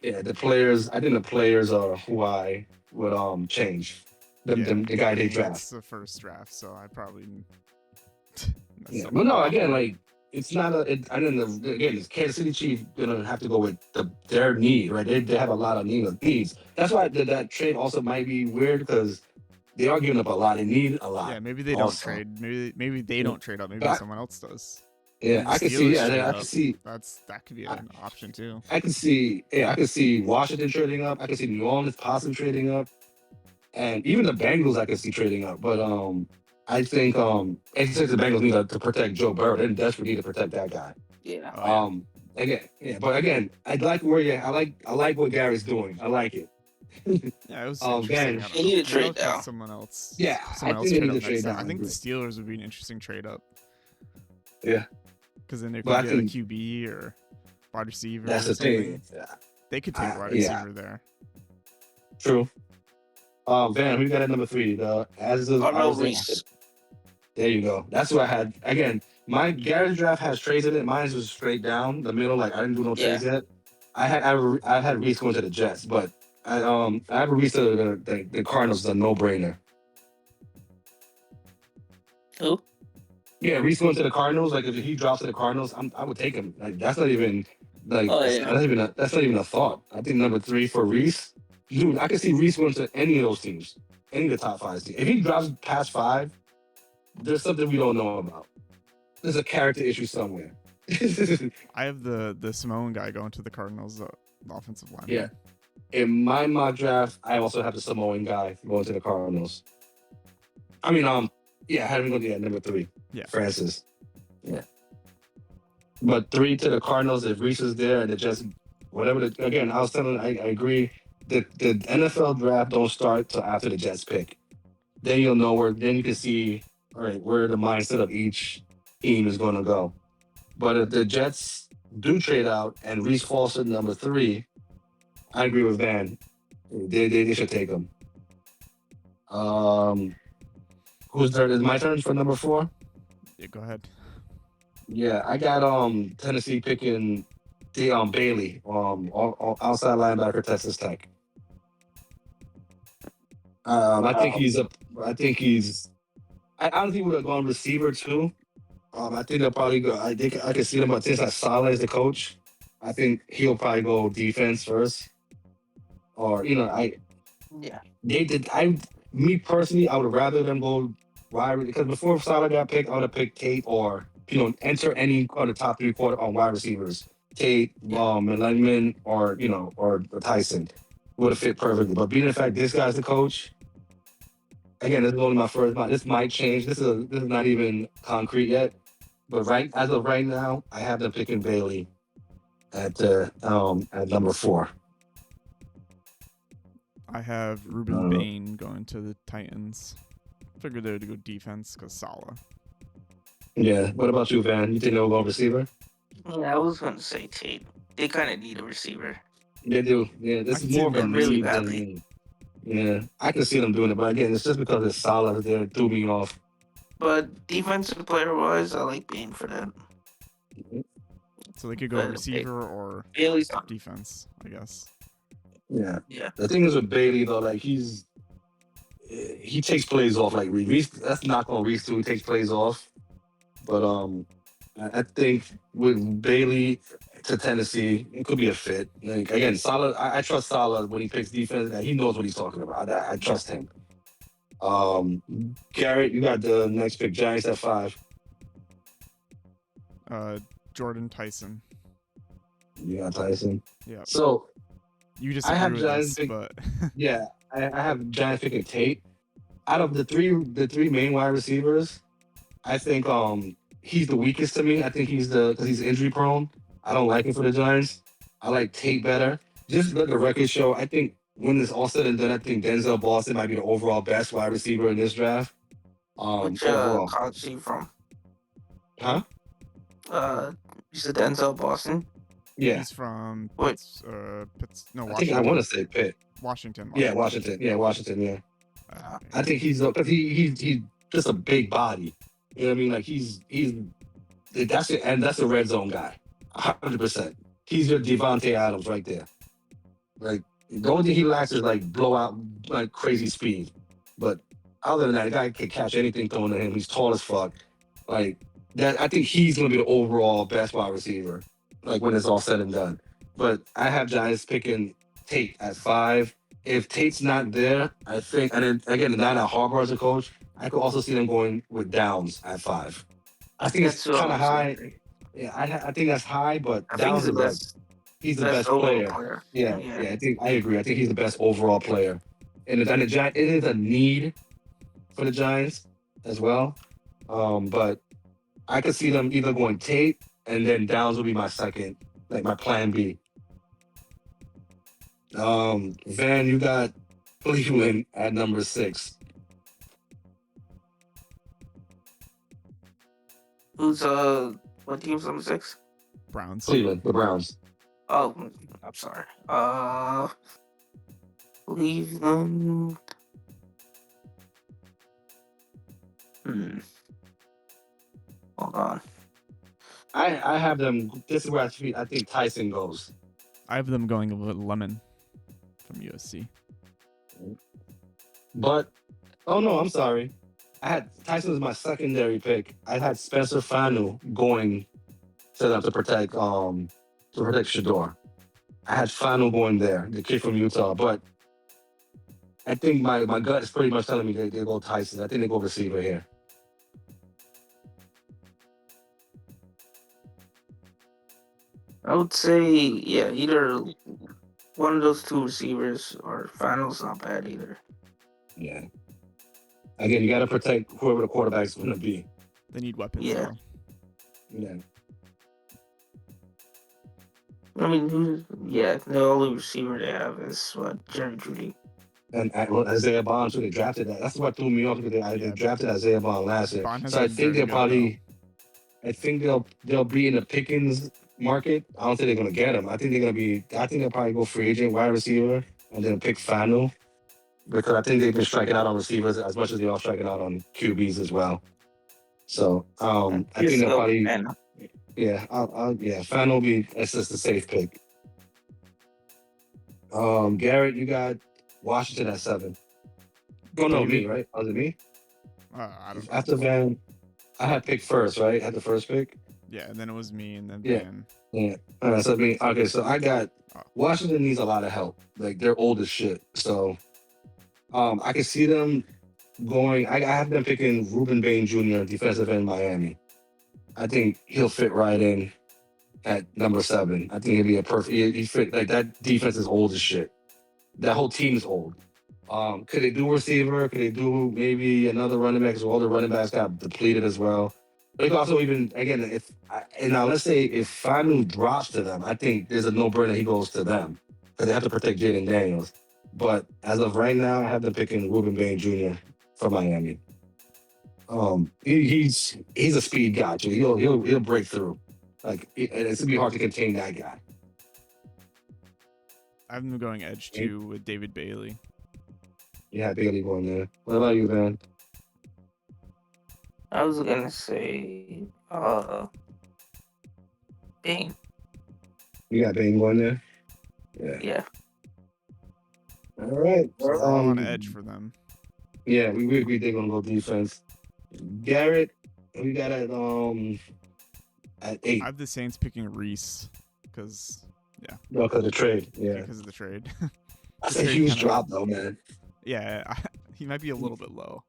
Yeah, the players. I think the players are who I would change. The guy they It's draft. the first draft, so I probably. Yeah. But no, again, like it's not a. I didn't. Again, it's Kansas City Chiefs gonna have to go with their need, right? They have a lot of needs. That's why that trade also might be weird because they are giving up a lot. They need a lot. Yeah, maybe they don't also. trade. Maybe they don't trade up. Maybe But someone else does. Yeah, Maybe I can Steelers see. trade Yeah, I up. can see. That could be an option too. I can see. Yeah, I can see Washington trading up. I can see New Orleans possibly trading up, and even the Bengals I can see trading up. But I think it's just the Bengals need to protect Joe Burrow. They desperately need to protect that guy. Yeah. Oh, Again, I like I like what Garrett's doing. I like it. Yeah, it was Oh, interesting. man. I don't They need know. to trade What else down. has Someone else. Yeah, someone I else think they trade need up to trade next time. down, I I think the agree. Steelers would be an interesting trade up. Yeah. Because then they But I could get a think- QB or wide receiver. That's or the something. thing. Yeah, They could take a wide yeah. receiver there. true. Van, we got at number 3. The Darnell Reese. There you go. That's what I had. Again, my Garrett's draft has trades in it. Mine was straight down the middle. Like I didn't do no trades yet. I had Reese going to the Jets, but I have Reese to the Cardinals. A no brainer. Who? Yeah, Reese going to the Cardinals. Like if he drops to the Cardinals, I would take him. Like that's not even like Oh that's yeah. not even a thought. I think number 3 for Reese. Dude, I could see Reese going to any of those teams, any of the top 5 teams. If he drops past 5, there's something we don't know about. There's a character issue somewhere. I have the Samoan guy going to the Cardinals, the offensive lineman. Yeah. In my mock draft, I also have the Samoan guy going to the Cardinals. I mean, yeah, I had him go number 3. Yeah. Francis. Yeah. But 3 to the Cardinals if Reese is there and it just whatever. Again, I was telling, I agree. The NFL draft don't start till after the Jets pick. Then you'll know where. Then you can see, all right, where the mindset of each team is going to go. But if the Jets do trade out and Reese falls to number 3, I agree with Van. They should take him. Who's there? Is my turn for number 4? Yeah, go ahead. Yeah, I got Tennessee picking Bailey, outside linebacker, Texas Tech. I think he's I don't think we would have gone receiver too. I think they'll probably go. I think I can see them, but since Saleh is the coach, I think he'll probably go defense first. Or Yeah. they did. Me personally, I would rather them go wide because before Saleh got picked, I would have picked Tate or enter any of the top 3 quarter on wide receivers. Tate, Melendman, or Tyson would have fit perfectly. But being the fact this guy's the coach, again, this is only my first. This might change. This is not even concrete yet. But as of right now, I have them picking Bailey at number 4. I have Ruben Bain going to the Titans. Figured they would go defense because Saleh. Yeah. What about you, Van? You think they'll go receiver? Yeah, I was gonna say Tate. They kind of need a receiver. They do. Yeah, this is more of a really need than badly. need. Yeah, I can see them doing it, but again, it's just because it's Saleh there threw me off. But defensive player wise, I like Bain for that. So they could go receiver or Bailey's not. defense, I guess. Yeah. Yeah. The thing is with Bailey though, like he takes plays off. Like Reese, that's not on Reese too. He takes plays off, but I think with Bailey to Tennessee, it could be a fit. Like again, Saleh. I trust Saleh when he picks defense. That he knows what he's talking about. I trust him. Garrett, you got the next pick. Giants at 5. Jordan Tyson. You got Tyson. Yeah. So you just I have with Giants this, but yeah, I have Giants picking Tate. Out of the three main wide receivers, I think he's the weakest to me. I think because he's injury prone. I don't like him for the Giants. I like Tate better. Just let the record show. I think when it's all said and done, I think Denzel Boston might be the overall best wide receiver in this draft. Which Overall. college are you from? Huh? You said Denzel Boston. Yeah. he's from Wait. no, I think I want to say Pitt. Washington. Yeah, Washington. Yeah, Washington. Yeah. Okay. I think he's because he's just a big body. You know what I mean? Like he's that's it, and that's a red zone guy, 100%. He's your Devontae Adams right there. Like the only thing he lacks is like blowout, like crazy speed. But other than that, the guy can catch anything thrown at him. He's tall as fuck. Like that, I think he's gonna be the overall best wide receiver. Like when it's all said and done. But I have Giants picking Tate at 5. If Tate's not there, I think, and then again, now that Harbaugh as a coach, I could also see them going with Downs at 5. I think it's kind of high. Yeah, I think that's high, but I think Downs he's the is best. he's the best player. player. Yeah, I think I agree. I think he's the best overall player, and it is a need for the Giants as well. But I could see them either going Tate and then Downs will be my second, like my plan B. Van, you got Cleveland at number 6. Who's what team's number 6? Browns. Cleveland, the Browns. Oh, I'm sorry. Cleveland. Hold on. I have them. This is where I think Tyson goes. I have them going with Lemon from USC. But oh no, I'm sorry. I had Tyson was my secondary pick. I had Spencer Fanu going to them to protect Shador. I had Fanu going there, the kid from Utah. But I think my gut is pretty much telling me they go Tyson. I think they go receiver here. I would say, yeah, either one of those two receivers or Final's not bad either. Yeah. Again, you got to protect whoever the quarterback's going to be. They need weapons Yeah. though. Yeah. I mean, yeah, the only receiver they have is what, Jerry Judy. And Isaiah Bond, so they drafted that. That's what threw me off because they Yeah. drafted Isaiah Bond last year. Bond has So I been think very they'll good, I think they'll be in the Pickens market. I don't think they're gonna get him. I think they'll probably go free agent wide receiver and then pick Fanu because I think they've been striking out on receivers as much as they are striking out on QBs as well. So I think they'll probably Fanu will be that's just a safe pick. Garrett, you got Washington at 7. Oh no, me, right? Was it me? I don't know. After Van, I had picked first, right? Had the first pick. Yeah, and then it was me, and then Yeah. Van. Yeah. All right. So me. Okay. So I got Washington needs a lot of help. Like they're old as shit. So, I can see them going. I have them picking Ruben Bain Jr., defensive end Miami. I think he'll fit right in at number 7. I think he'll be a perfect. He fit like that. Defense is old as shit. That whole team is old. Could they do receiver? Could they do maybe another running back? Because all the running backs got depleted as well. They could also even again and now let's say if Fanu drops to them, I think there's a no-brainer he goes to them because they have to protect Jaden Daniels. But as of right now, I have them picking Ruben Bain Jr. for Miami. He's a speed guy too. He'll break through. Like it's gonna be hard to contain that guy. I have them going edge too with David Bailey. Yeah, Bailey going there. What about you, Van? I was gonna say, Bane. You got Bain going there? Yeah. All right. So we're all on edge for them. Yeah, we agree they're gonna go defense. Garrett, we got at 8. I have the Saints picking Reese because Because of the trade. Yeah. because of the trade. That's a huge drop though, man. Yeah, he might be a little bit low.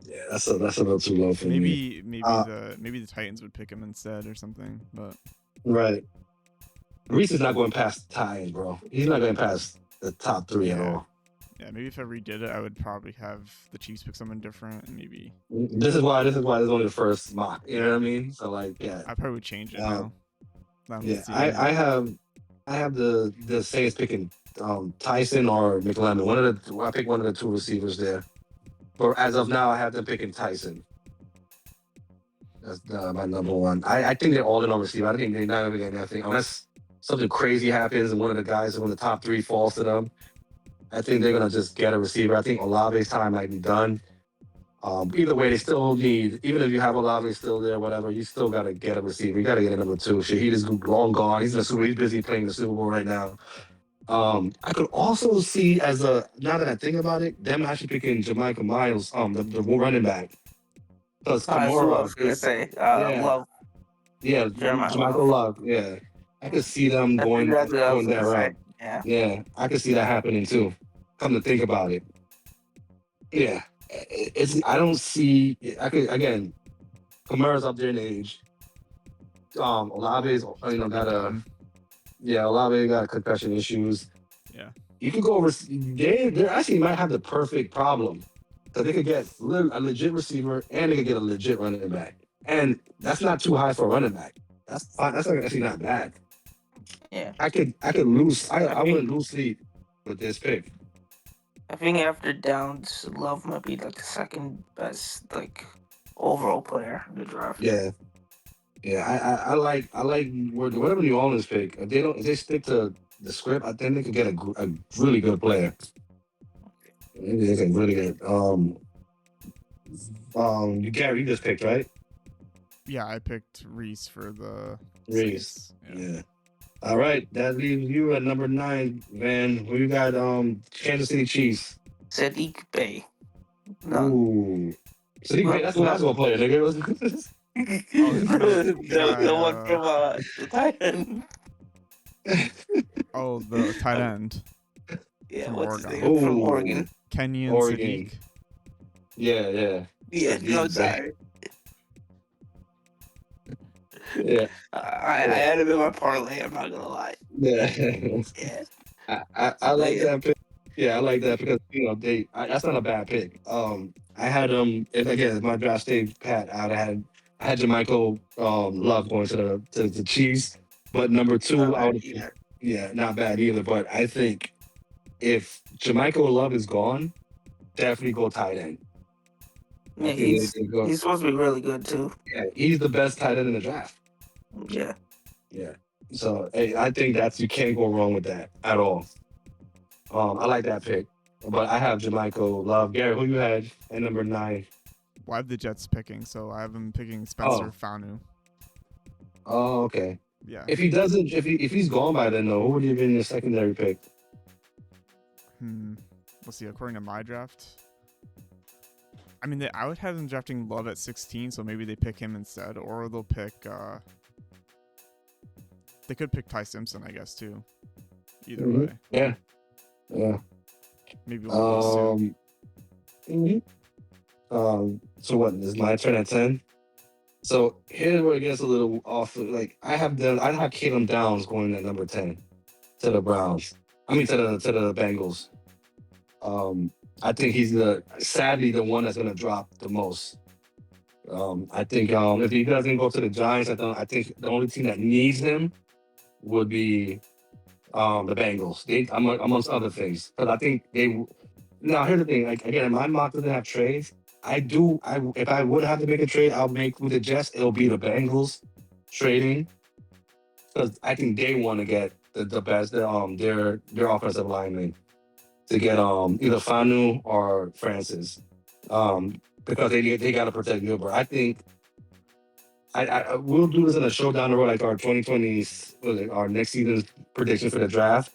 Yeah, that's a little too low for me. Maybe the Titans would pick him instead or something. But Right. Reese is not going past the Titans, bro. He's not going past the top 3 at all. yeah, maybe if I redid it, I would probably have the Chiefs pick someone different, and maybe This is why this is only the first mock. You know what I mean? So like, yeah. I probably would change it now. Yeah, I have the Saints picking Tyson or McLendon. I pick one of the 2 receivers there. But as of now, I have them picking Tyson. That's my number 1. I think they're all in on receiver. I think they're not going to get anything unless something crazy happens and one of the guys in the top 3 falls to them. I think they're going to just get a receiver. I think Olave's time might be done. Either way, they still need, even if you have Olave still there, whatever, you still got to get a receiver. You got to get a number 2. Shahid is long gone. He's busy playing the Super Bowl right now. I could also see now that I think about it, them actually picking Jamaica Miles, the running back. Because Kamara Love. Yeah, Jamaica Love. Yeah. I could see them going that route. Yeah, I could see that happening too. Come to think about it. Yeah. I don't see again, Kamara's up there in age. Olave's Olave got concussion issues. Yeah. You could go over. They actually might have the perfect problem because they could get a legit receiver and they could get a legit running back, and that's not too high for a running back. That's fine. That's actually not bad. Yeah. I could lose. I wouldn't lose sleep with this pick. I think after Downs, Love might be like the second best overall player in the draft. Yeah. Yeah, I like whatever New Orleans pick. If they stick to the script, I think they could get a really good player. Maybe they can really get Gary, you just picked, right? Yeah, I picked Reese for the Reese. Saints. Yeah. All right, that leaves you at number 9, Van. Who you got? Kansas City Chiefs. Sadiq Bey. No. Ooh. So that's a basketball player, nigga. I know the guy. The one from the Titan. Oh, the tight end Yeah, from what's his Oregon, name? From Oregon. Kenyon Oregon. Sadiq. Yeah. Yeah, no, Sadiq, sorry. Yeah. I had him in my parlay. I'm not gonna lie. Yeah. Yeah. I like that pick. Yeah, I like that because that's not a bad pick. I had if again if my draft stayed pat out. I had Jermichael Love going to the Chiefs, but number two I would not bad either. But I think if Jermichael Love is gone, definitely go tight end. Yeah, he's supposed to be really good too. Yeah, he's the best tight end in the draft. Yeah. Yeah. So hey, I think you can't go wrong with that at all. I like that pick. But I have Jermichael Love. Garrett, who you had at number 9? Well, I have the Jets picking, so I have him picking Spencer Fanu. Oh, okay. Yeah. If he doesn't, if he's gone by then, though, who would you have been your secondary pick? Let's see. According to my draft, I mean, I would have them drafting Love at 16, so maybe they pick him instead, or they'll pick. They could pick Ty Simpson, I guess, too. Either way. Yeah. Maybe one of those two. So what is my turn at 10? So here's where it gets a little off. Like I have Caleb Downs going at number 10 to the Browns. I mean to the Bengals. I think he's sadly the one that's gonna drop the most. I think if he doesn't go to the Giants, I think the only team that needs him would be the Bengals. Amongst other things, because I think they. Now here's the thing. Like again, my mock doesn't have trades. If I would have to make a trade, I'll make with the Jets. It'll be the Bengals trading, because I think they want to get the best their offensive lineman to get either Fanu or Francis, because they got to protect Gilbert. I think I we'll do this in a show down the road, like our 2020 our next season's prediction for the draft.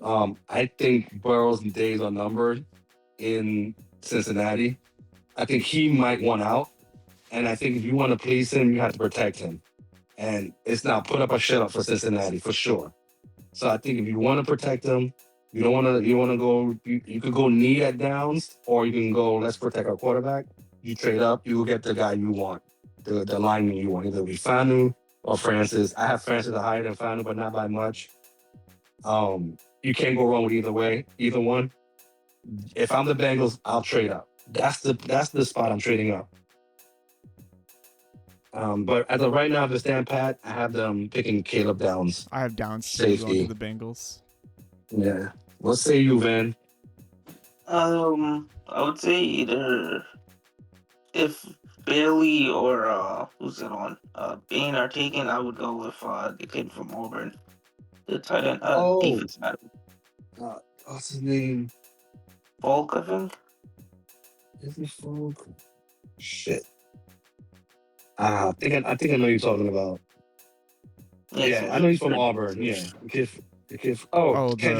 I think Burrow's days are numbered in Cincinnati. I think he might want out, and I think if you want to please him, you have to protect him. And it's not put up or shut up for Cincinnati for sure. So I think if you want to protect him, you want to go. You could go knee at Downs, or you can go let's protect our quarterback. You trade up, you will get the guy you want, the lineman you want, either be Fanu or Francis. I have Francis higher than Fanu, but not by much. You can't go wrong with either one. If I'm the Bengals, I'll trade up. That's the spot I'm trading up. But as of right now, to stand pat, I have them picking Caleb Downs. I have Downs safety going to the Bengals. Yeah. What say you, Van? I would say either if Bailey or who's it on? Bain are taken, I would go with the kid from Auburn, the tight end. Defense. What's his name? Falk, I think. Is he Falk? Shit. I think I know who you're talking about. Yeah, I know he's from Auburn. Yeah, Kendrick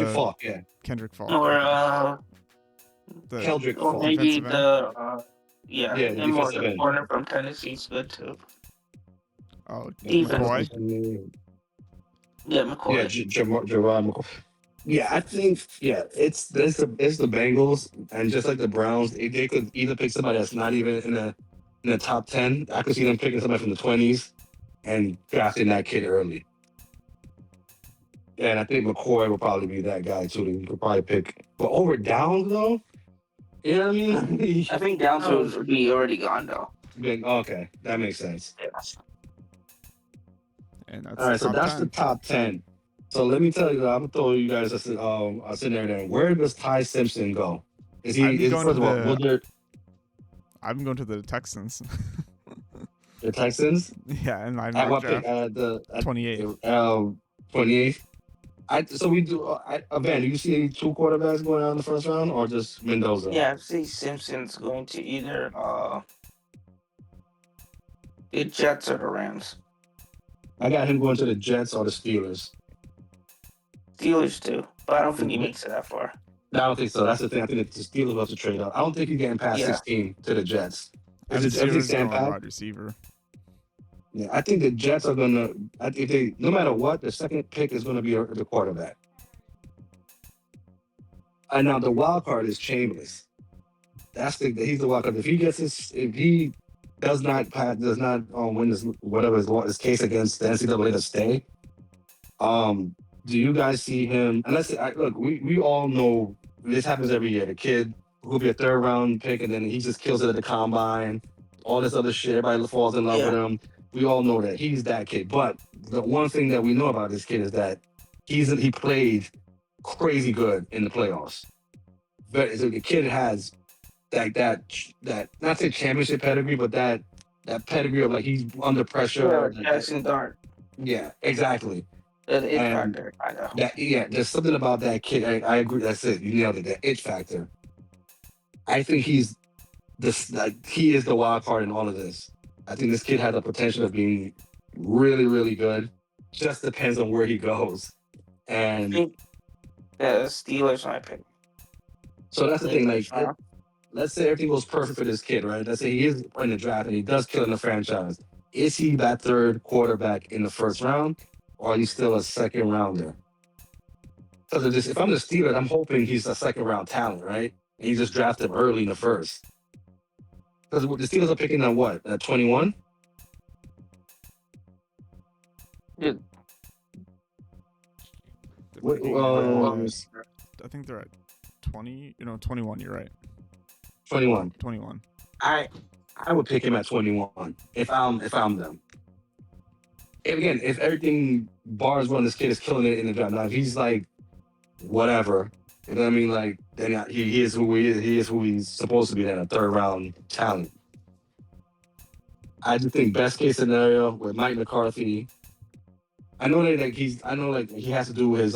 Falk. Yeah, Kendrick Falk. Or Kendrick Falk. Or maybe the him or the end. corner from Tennessee's good too. Oh, McCoy. Yeah, McCoy. Yeah, Gerard McCoy. Yeah, I think it's the Bengals, and just like the Browns, they could either pick somebody that's not even in the top 10. I could see them picking somebody from the 20s and drafting that kid early. And I think McCoy will probably be that guy too. That you could probably pick, but over Downs though, you know what I mean? I think Downs would be already gone though. Okay, that makes sense. And that's all right. So that's 10. the top 10. So let me tell you, I'm gonna throw you guys a scenario. Where does Ty Simpson go? Is he? I'm going to the Texans. The Texans? Yeah, and at what pick? At 28th. 28th. So we do. Ben, do you see 2 quarterbacks going out in the first round, or just Mendoza? Yeah, I see Simpson's going to either the Jets or the Rams. I got him going to the Jets or the Steelers. Steelers too, but I don't think he makes it that far. I don't think so. That's the thing. I think the Steelers will have to trade up. I don't think he's getting past Yeah. 16 to the Jets. I have Is the it everything Steelers stand going pat? wide receiver. Yeah, I think the Jets are gonna. If they, no matter what, the second pick is gonna be the quarterback. And now the wild card is Chambers. He's the wild card. If he does not win this whatever his case against the NCAA to stay, do you guys see him? Look, we all know this happens every year. The kid who'll be a third round pick and then he just kills it at the combine, all this other shit. Everybody falls in love with him. We all know that he's that kid. But the one thing that we know about this kid is that he played crazy good in the playoffs. But so the kid has like that not say championship pedigree, but that pedigree of like he's under pressure. Yeah, Jackson Dart. Yeah, exactly. The it And factor, I know. there's something about that kid. I agree. That's it. You nailed it. That it factor. I think he is the wild card in all of this. I think this kid has the potential of being really, really good. Just depends on where he goes. I And think the Steelers might pick. so that's the thing. Like, Uh, let's say everything goes perfect for this kid, right? Let's say he is in the draft and he does kill in the franchise. Is he that third quarterback in the first round, or are you still a second rounder? Because if I'm the Steelers, I'm hoping he's a second round talent, right? And you just draft him early in the first. Because the Steelers are picking on what? At 21? Yeah. What, I think they're at 20. 21. You're right. 21. 21. I would pick him at 21 if I'm them. And again, if everything bars run, this kid is killing it in the draft. Now, if he's like whatever, you know what I mean? Like then he is who he is. He is who he's supposed to be. Then a third round talent. I just think best case scenario with Mike McCarthy. I know that he has to do his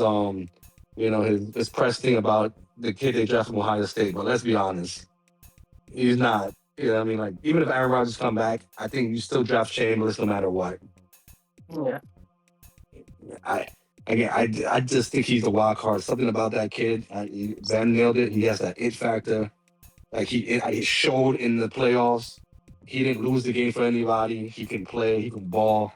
his press thing about the kid they drafted from Ohio State, but let's be honest, he's not. You know what I mean? Like even if Aaron Rodgers come back, I think you still draft Chambers no matter what. Yeah. I just think he's the wild card. Something about that kid. Van nailed it. He has that it factor. Like he showed in the playoffs. He didn't lose the game for anybody. He can play. He can ball.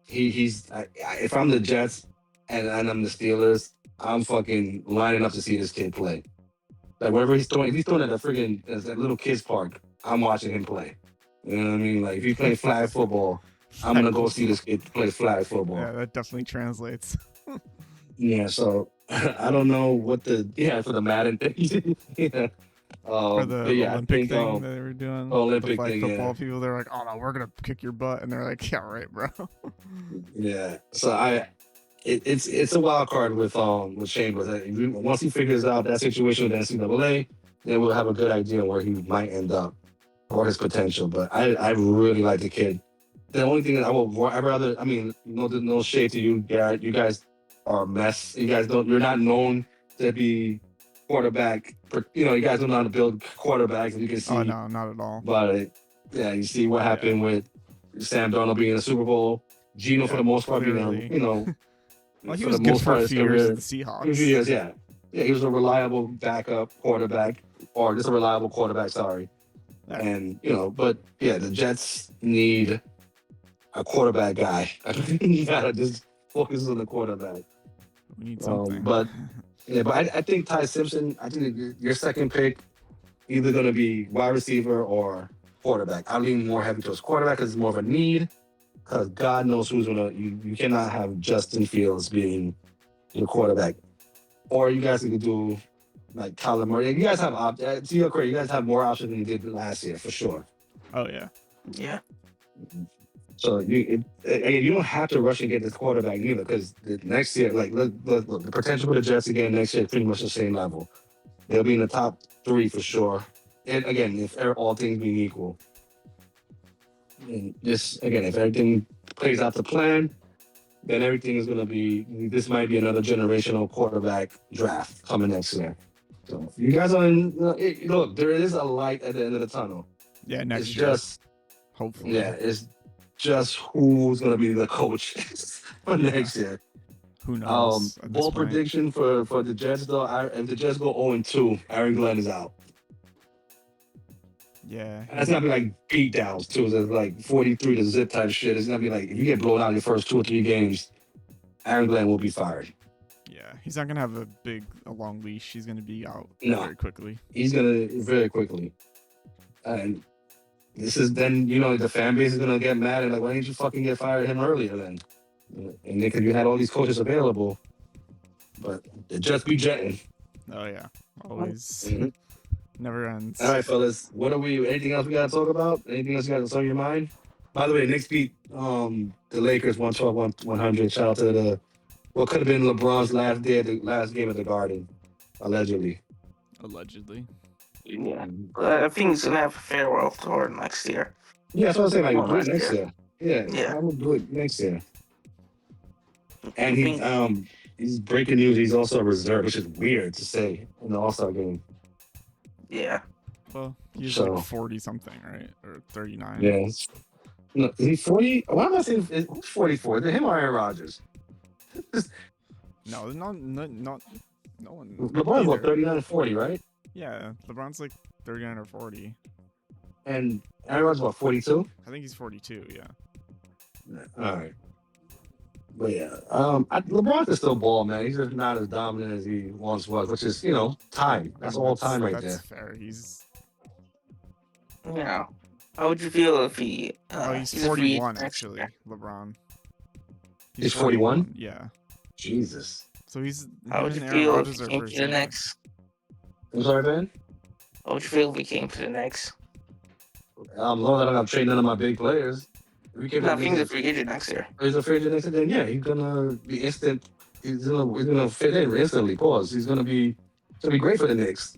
If I'm the Jets and I'm the Steelers, I'm fucking lining up to see this kid play. Like wherever he's throwing, if he's throwing at that little kids park, I'm watching him play. You know what I mean? Like if he's playing flag football, I'm gonna go see this kid play flag football. Yeah, that definitely translates. Yeah, so I don't know what for the Madden thing. Yeah. For the Olympic thing that they were doing. Olympic the thing, football people, they're like, oh no, we're gonna kick your butt, and they're like, yeah, right, bro. Yeah. So it's a wild card with Chambers. Once he figures out that situation with NCAA, then we'll have a good idea where he might end up or his potential. But I really like the kid. The only thing that no shade to you, Garrett. You guys are a mess. You're not known to be quarterback. You guys don't know how to build quarterbacks. You can see. Oh no, not at all. But you see what happened with Sam Darnold being in the Super Bowl. Geno, for the most part, well, he was good for a few years at the Seahawks. Yeah, he was a reliable backup quarterback, or just a reliable quarterback. Sorry, and but the Jets need a quarterback guy. You gotta just focus on the quarterback. We need something. But I think Ty Simpson. I think your second pick either going to be wide receiver or quarterback. I lean more heavy towards quarterback because it's more of a need. Because God knows who's gonna. You cannot have Justin Fields being your quarterback, or you guys could do like Kyler Murray. You guys have to your credit, you guys have more options than you did last year for sure. Oh yeah. Yeah. So you don't have to rush and get this quarterback either, because next year, like look, the potential for the Jets again next year is pretty much the same level. They'll be in the top 3 for sure. And again, if all things being equal, and if everything plays out to plan, then everything is going to be. This might be another generational quarterback draft coming next year. So you guys are in. Look, there is a light at the end of the tunnel. Yeah, next it's year. Just hopefully. Yeah, it's just who's going to be the coach for next year. who knows at this Bold point. prediction for the Jets though. If the Jets go 0-2, Aaron Glenn is out. Yeah. And it's gonna be like beat downs too. So it's like 43 to zip type shit. It's gonna be like if you get blown out in your first 2 or 3 games, Aaron Glenn will be fired. Yeah, he's not gonna have a long leash. He's gonna be out No. very quickly. He's gonna very quickly. And this is then the fan base is gonna get mad and like, why didn't you fucking get fired him earlier then? And because you had all these coaches available, but it just be jetting. Oh yeah, always. Mhm. Never ends. All right, fellas. What are we? Anything else we gotta talk about? Anything else you got on your mind? By the way, Knicks beat the Lakers 112-100. Shout out to what could have been LeBron's last game at the Garden, allegedly. Allegedly. Yeah. But I think he's gonna have a farewell tour next year. Yeah, that's what I'm saying. Like, Well, do it next next year. Yeah, I will do it next year. And he's breaking news. He's also a reserve, which is weird to say in the All-Star game. Yeah. Well, he's So- like 40 something, right? Or 39. Yeah. No, is he 40? Why am I saying who's 44? Is it him or Aaron Rodgers? No, no one. LeBron's what, either. 39 and 40, right? Yeah, LeBron's like 39 or 40. And Aaron Rodgers what, 42? I think he's 42. Yeah. All right. But yeah, LeBron can still ball, man. He's just not as dominant as he once was, which is, time. That's all time right That's there. fair. He's Yeah. How would you feel if he? he's a free 41 agent next actually. year? LeBron. He's 41? Yeah. Jesus. So he's. How him would you and Aaron feel if Rodgers he are came first to the year. Knicks? I'm sorry, man? How would you feel if he came to the Knicks? Long as I don't have to trade none of my big players. If we came I to think he's a the free agent next year. he's a free agent next year, then yeah, he's gonna be instant. He's gonna fit in instantly. Pause. He's gonna be great for the Knicks.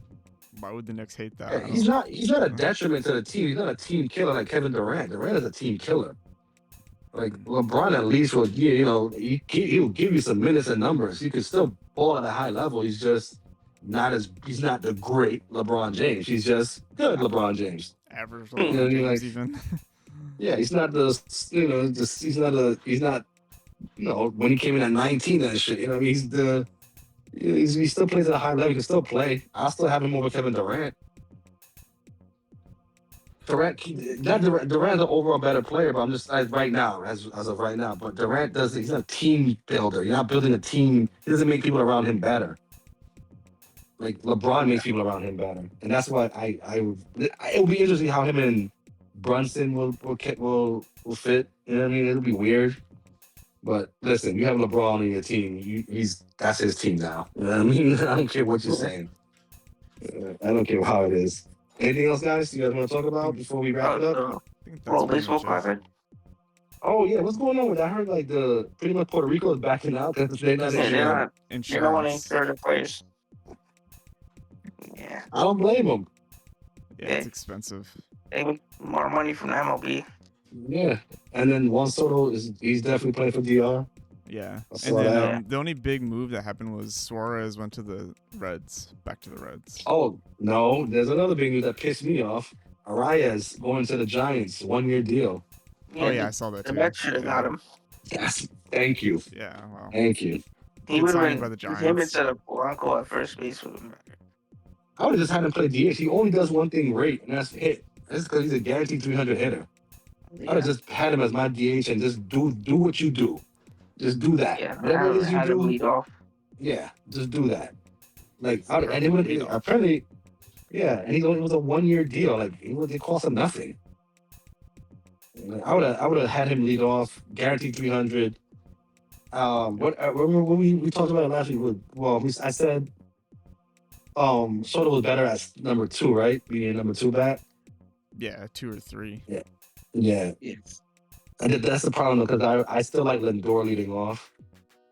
Why would the Knicks hate that? Yeah, he's not a detriment to the team. He's not a team killer like Kevin Durant. Durant is a team killer. Like LeBron, at least will he'll give you some minutes and numbers. He can still ball at a high level. He's just he's not the great LeBron James. He's just good LeBron James. Average You know, LeBron James like- even. Yeah, he's not when he came in at 19 and shit. He still plays at a high level. He can still play. I'll still have him over Kevin Durant. Durant's an overall better player, but I'm just right now, as of right now. But Durant he's not a team builder. You're not building a team. He doesn't make people around him better. Like LeBron makes people around him better, and that's why it will be interesting how him and Brunson will fit. You know what I mean? It'll be weird. But listen, you have LeBron on your team. That's his team now. You know what I mean? I don't care what you're saying. I don't care how it is. Anything else, guys? You guys want to talk about before we wrap it up? I think that's World pretty Baseball much it. Classic. Oh yeah, what's going on with that? I heard like pretty much Puerto Rico is backing out because they're not. Yeah, they're not. They don't want any Insurance. further players. Yeah, I don't blame them. Yeah, it's expensive. they make more money from the MLB. Yeah, and then Juan Soto he's definitely playing for DR. Yeah. I And saw then that. the only big move that happened was Suarez went to the Reds, back to the Reds. Oh no, there's another big news that pissed me off. Arias going to the Giants, 1-year deal. Oh yeah, I saw that the too. Mets should have got him. Yes, thank you, Yeah, wow. thank you. He Good would signing have by the been him Giants. instead of Blanco at first base with him. I would have just had him play DH. He only does one thing great, and that's hit. That's because he's a guaranteed 300 hitter. I would have just had him as my DH and just do what you do. Just do that. Yeah, Whatever it is you had him do, lead off. yeah, just do that. Like, and it would apparently, yeah, and it was a 1-year deal. Like, it cost him nothing. I would have had him lead off, guaranteed 300. Remember when we talked about it last week? I said, Soto was better as number 2, right? Being number 2 bat. Yeah, 2 or 3. Yeah. And that's the problem because I still like Lindor leading off,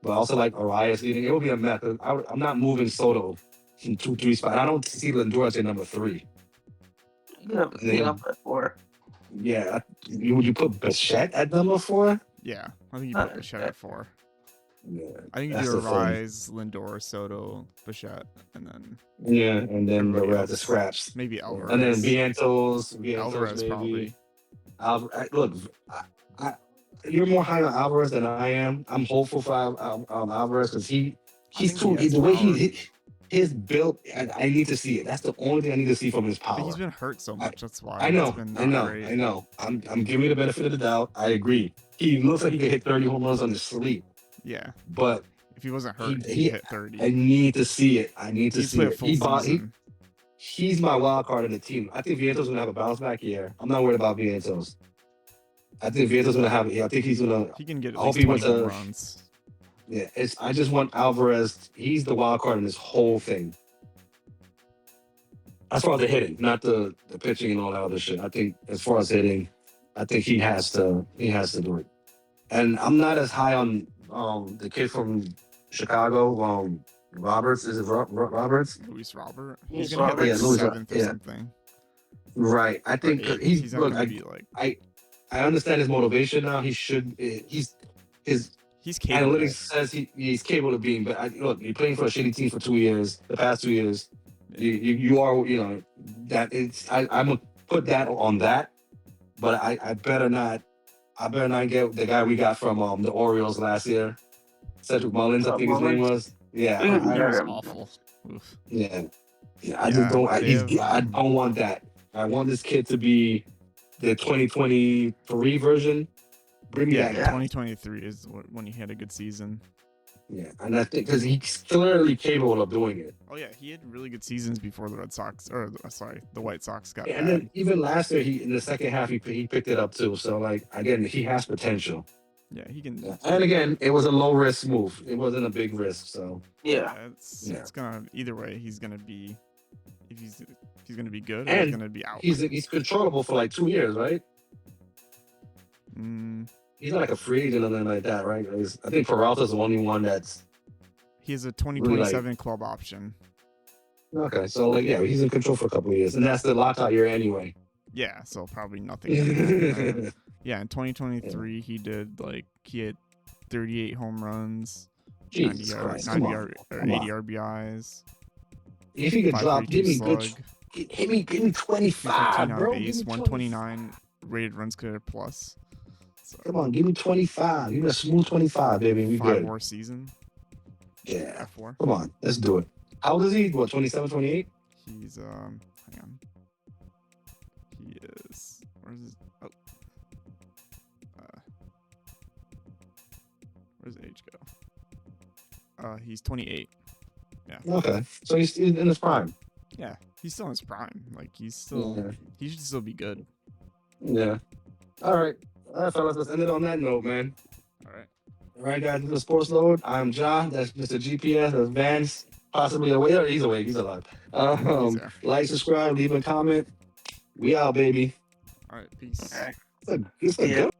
but I also like Arias leading. It would be a mess. I'm not moving Soto from 2-3 spot. I don't see Lindor as a number 3. Clean up at 4. Yeah. Would you put Bichette at number 4? Yeah, I think you Not put Bichette at 4. Yeah. I think you That's do the thing. Arise, Lindor, Soto, Bichette, and then Yeah, and then the Everybody rest, the else. scraps. maybe Alvarez. And then Vientos Alvarez maybe. probably. Look, you're more high on Alvarez than I am. I'm hopeful for Alvarez because he's think too he has the way power. his build. I need to see it. That's the only thing I need to see from his power. But he's been hurt so much. That's why. I It's know, been I not know, great. I know. I'm giving you the benefit of the doubt. I agree. He looks like he could hit 30 home runs on his sleep, Yeah. but If he wasn't hurt, he he hit 30. I need to see it. I need to He's see played a it. full season. He's my wild card in the team. I think Viento's gonna have a bounce back year. I'm not worried about Vientos. I think Viento's gonna have. I think he's gonna. He can get at I hope least he 20 went home to. runs. Yeah, I just want Alvarez. He's the wild card in this whole thing. As far as the hitting, not the pitching and all that other shit. I think as far as hitting, I think he has to do it. And I'm not as high on the kid from Chicago, Roberts. Is it Roberts? Luis Robert. Luis He's gonna hit Robert. like Yeah, Luis seventh or yeah. something. Right. I Or think eighth. he's not look. gonna be like. I understand his motivation now. He should. His He's capable. analytics says he's capable of being. But look, you're playing for a shitty team for 2 years. The past 2 years, you are that it's. I'm gonna put that on that. But I better not. I better not get the guy we got from the Orioles last year, Cedric Mullins. I think his name was. Yeah. He was Yeah. awful. Oof. Yeah. I just don't. I don't want that. I want this kid to be the 2023 version. Bring me Yeah, that guy. 2023 is when he had a good season. Yeah, and I think because he's clearly capable of doing it. Oh yeah, he had really good seasons before the Red Sox, the White Sox got And bad. then even last year, in the second half, he picked it up too. So like again, he has potential. Yeah, he can. And again, it was a low risk move. It wasn't a big risk. So Yeah. It's gonna either way. He's gonna be if he's gonna be good or And he's gonna be out. he's controllable for like 2 years, right? He's not like a free agent or nothing like that, right? I think Peralta's the only one that's He has a 2027 club option. okay. So like, yeah, he's in control for a couple of years, and that's the lockout year anyway. Yeah, so probably nothing. Yeah, in 2023 he had 38 home runs, Jesus 90, Christ, 90 come or on. 80 RBIs. If he could drop, give me good. slug, Give me 25, 15 bro. on base, Give me 129 rated runs created plus. So, Come on, give me 25. Give me a smooth 25, baby. We 5 good. more season. Yeah. F4. Come on, let's do it. How old is he? What, 27, 28? He's hang on. He is where's his where's his age go? He's 28. Yeah. Okay. So he's in his prime. Yeah. He's still in his prime. Like he should still be good. Yeah. All right. All right, fellas, let's end it on that note, man. All right. All right, guys, this is Sportsload. I'm John. That's Mr. GPS. That's Vance. Possibly awake. Oh, he's awake. He's alive. He's there. Like, subscribe, leave a comment. We out, baby. All right, peace. All right. It's a good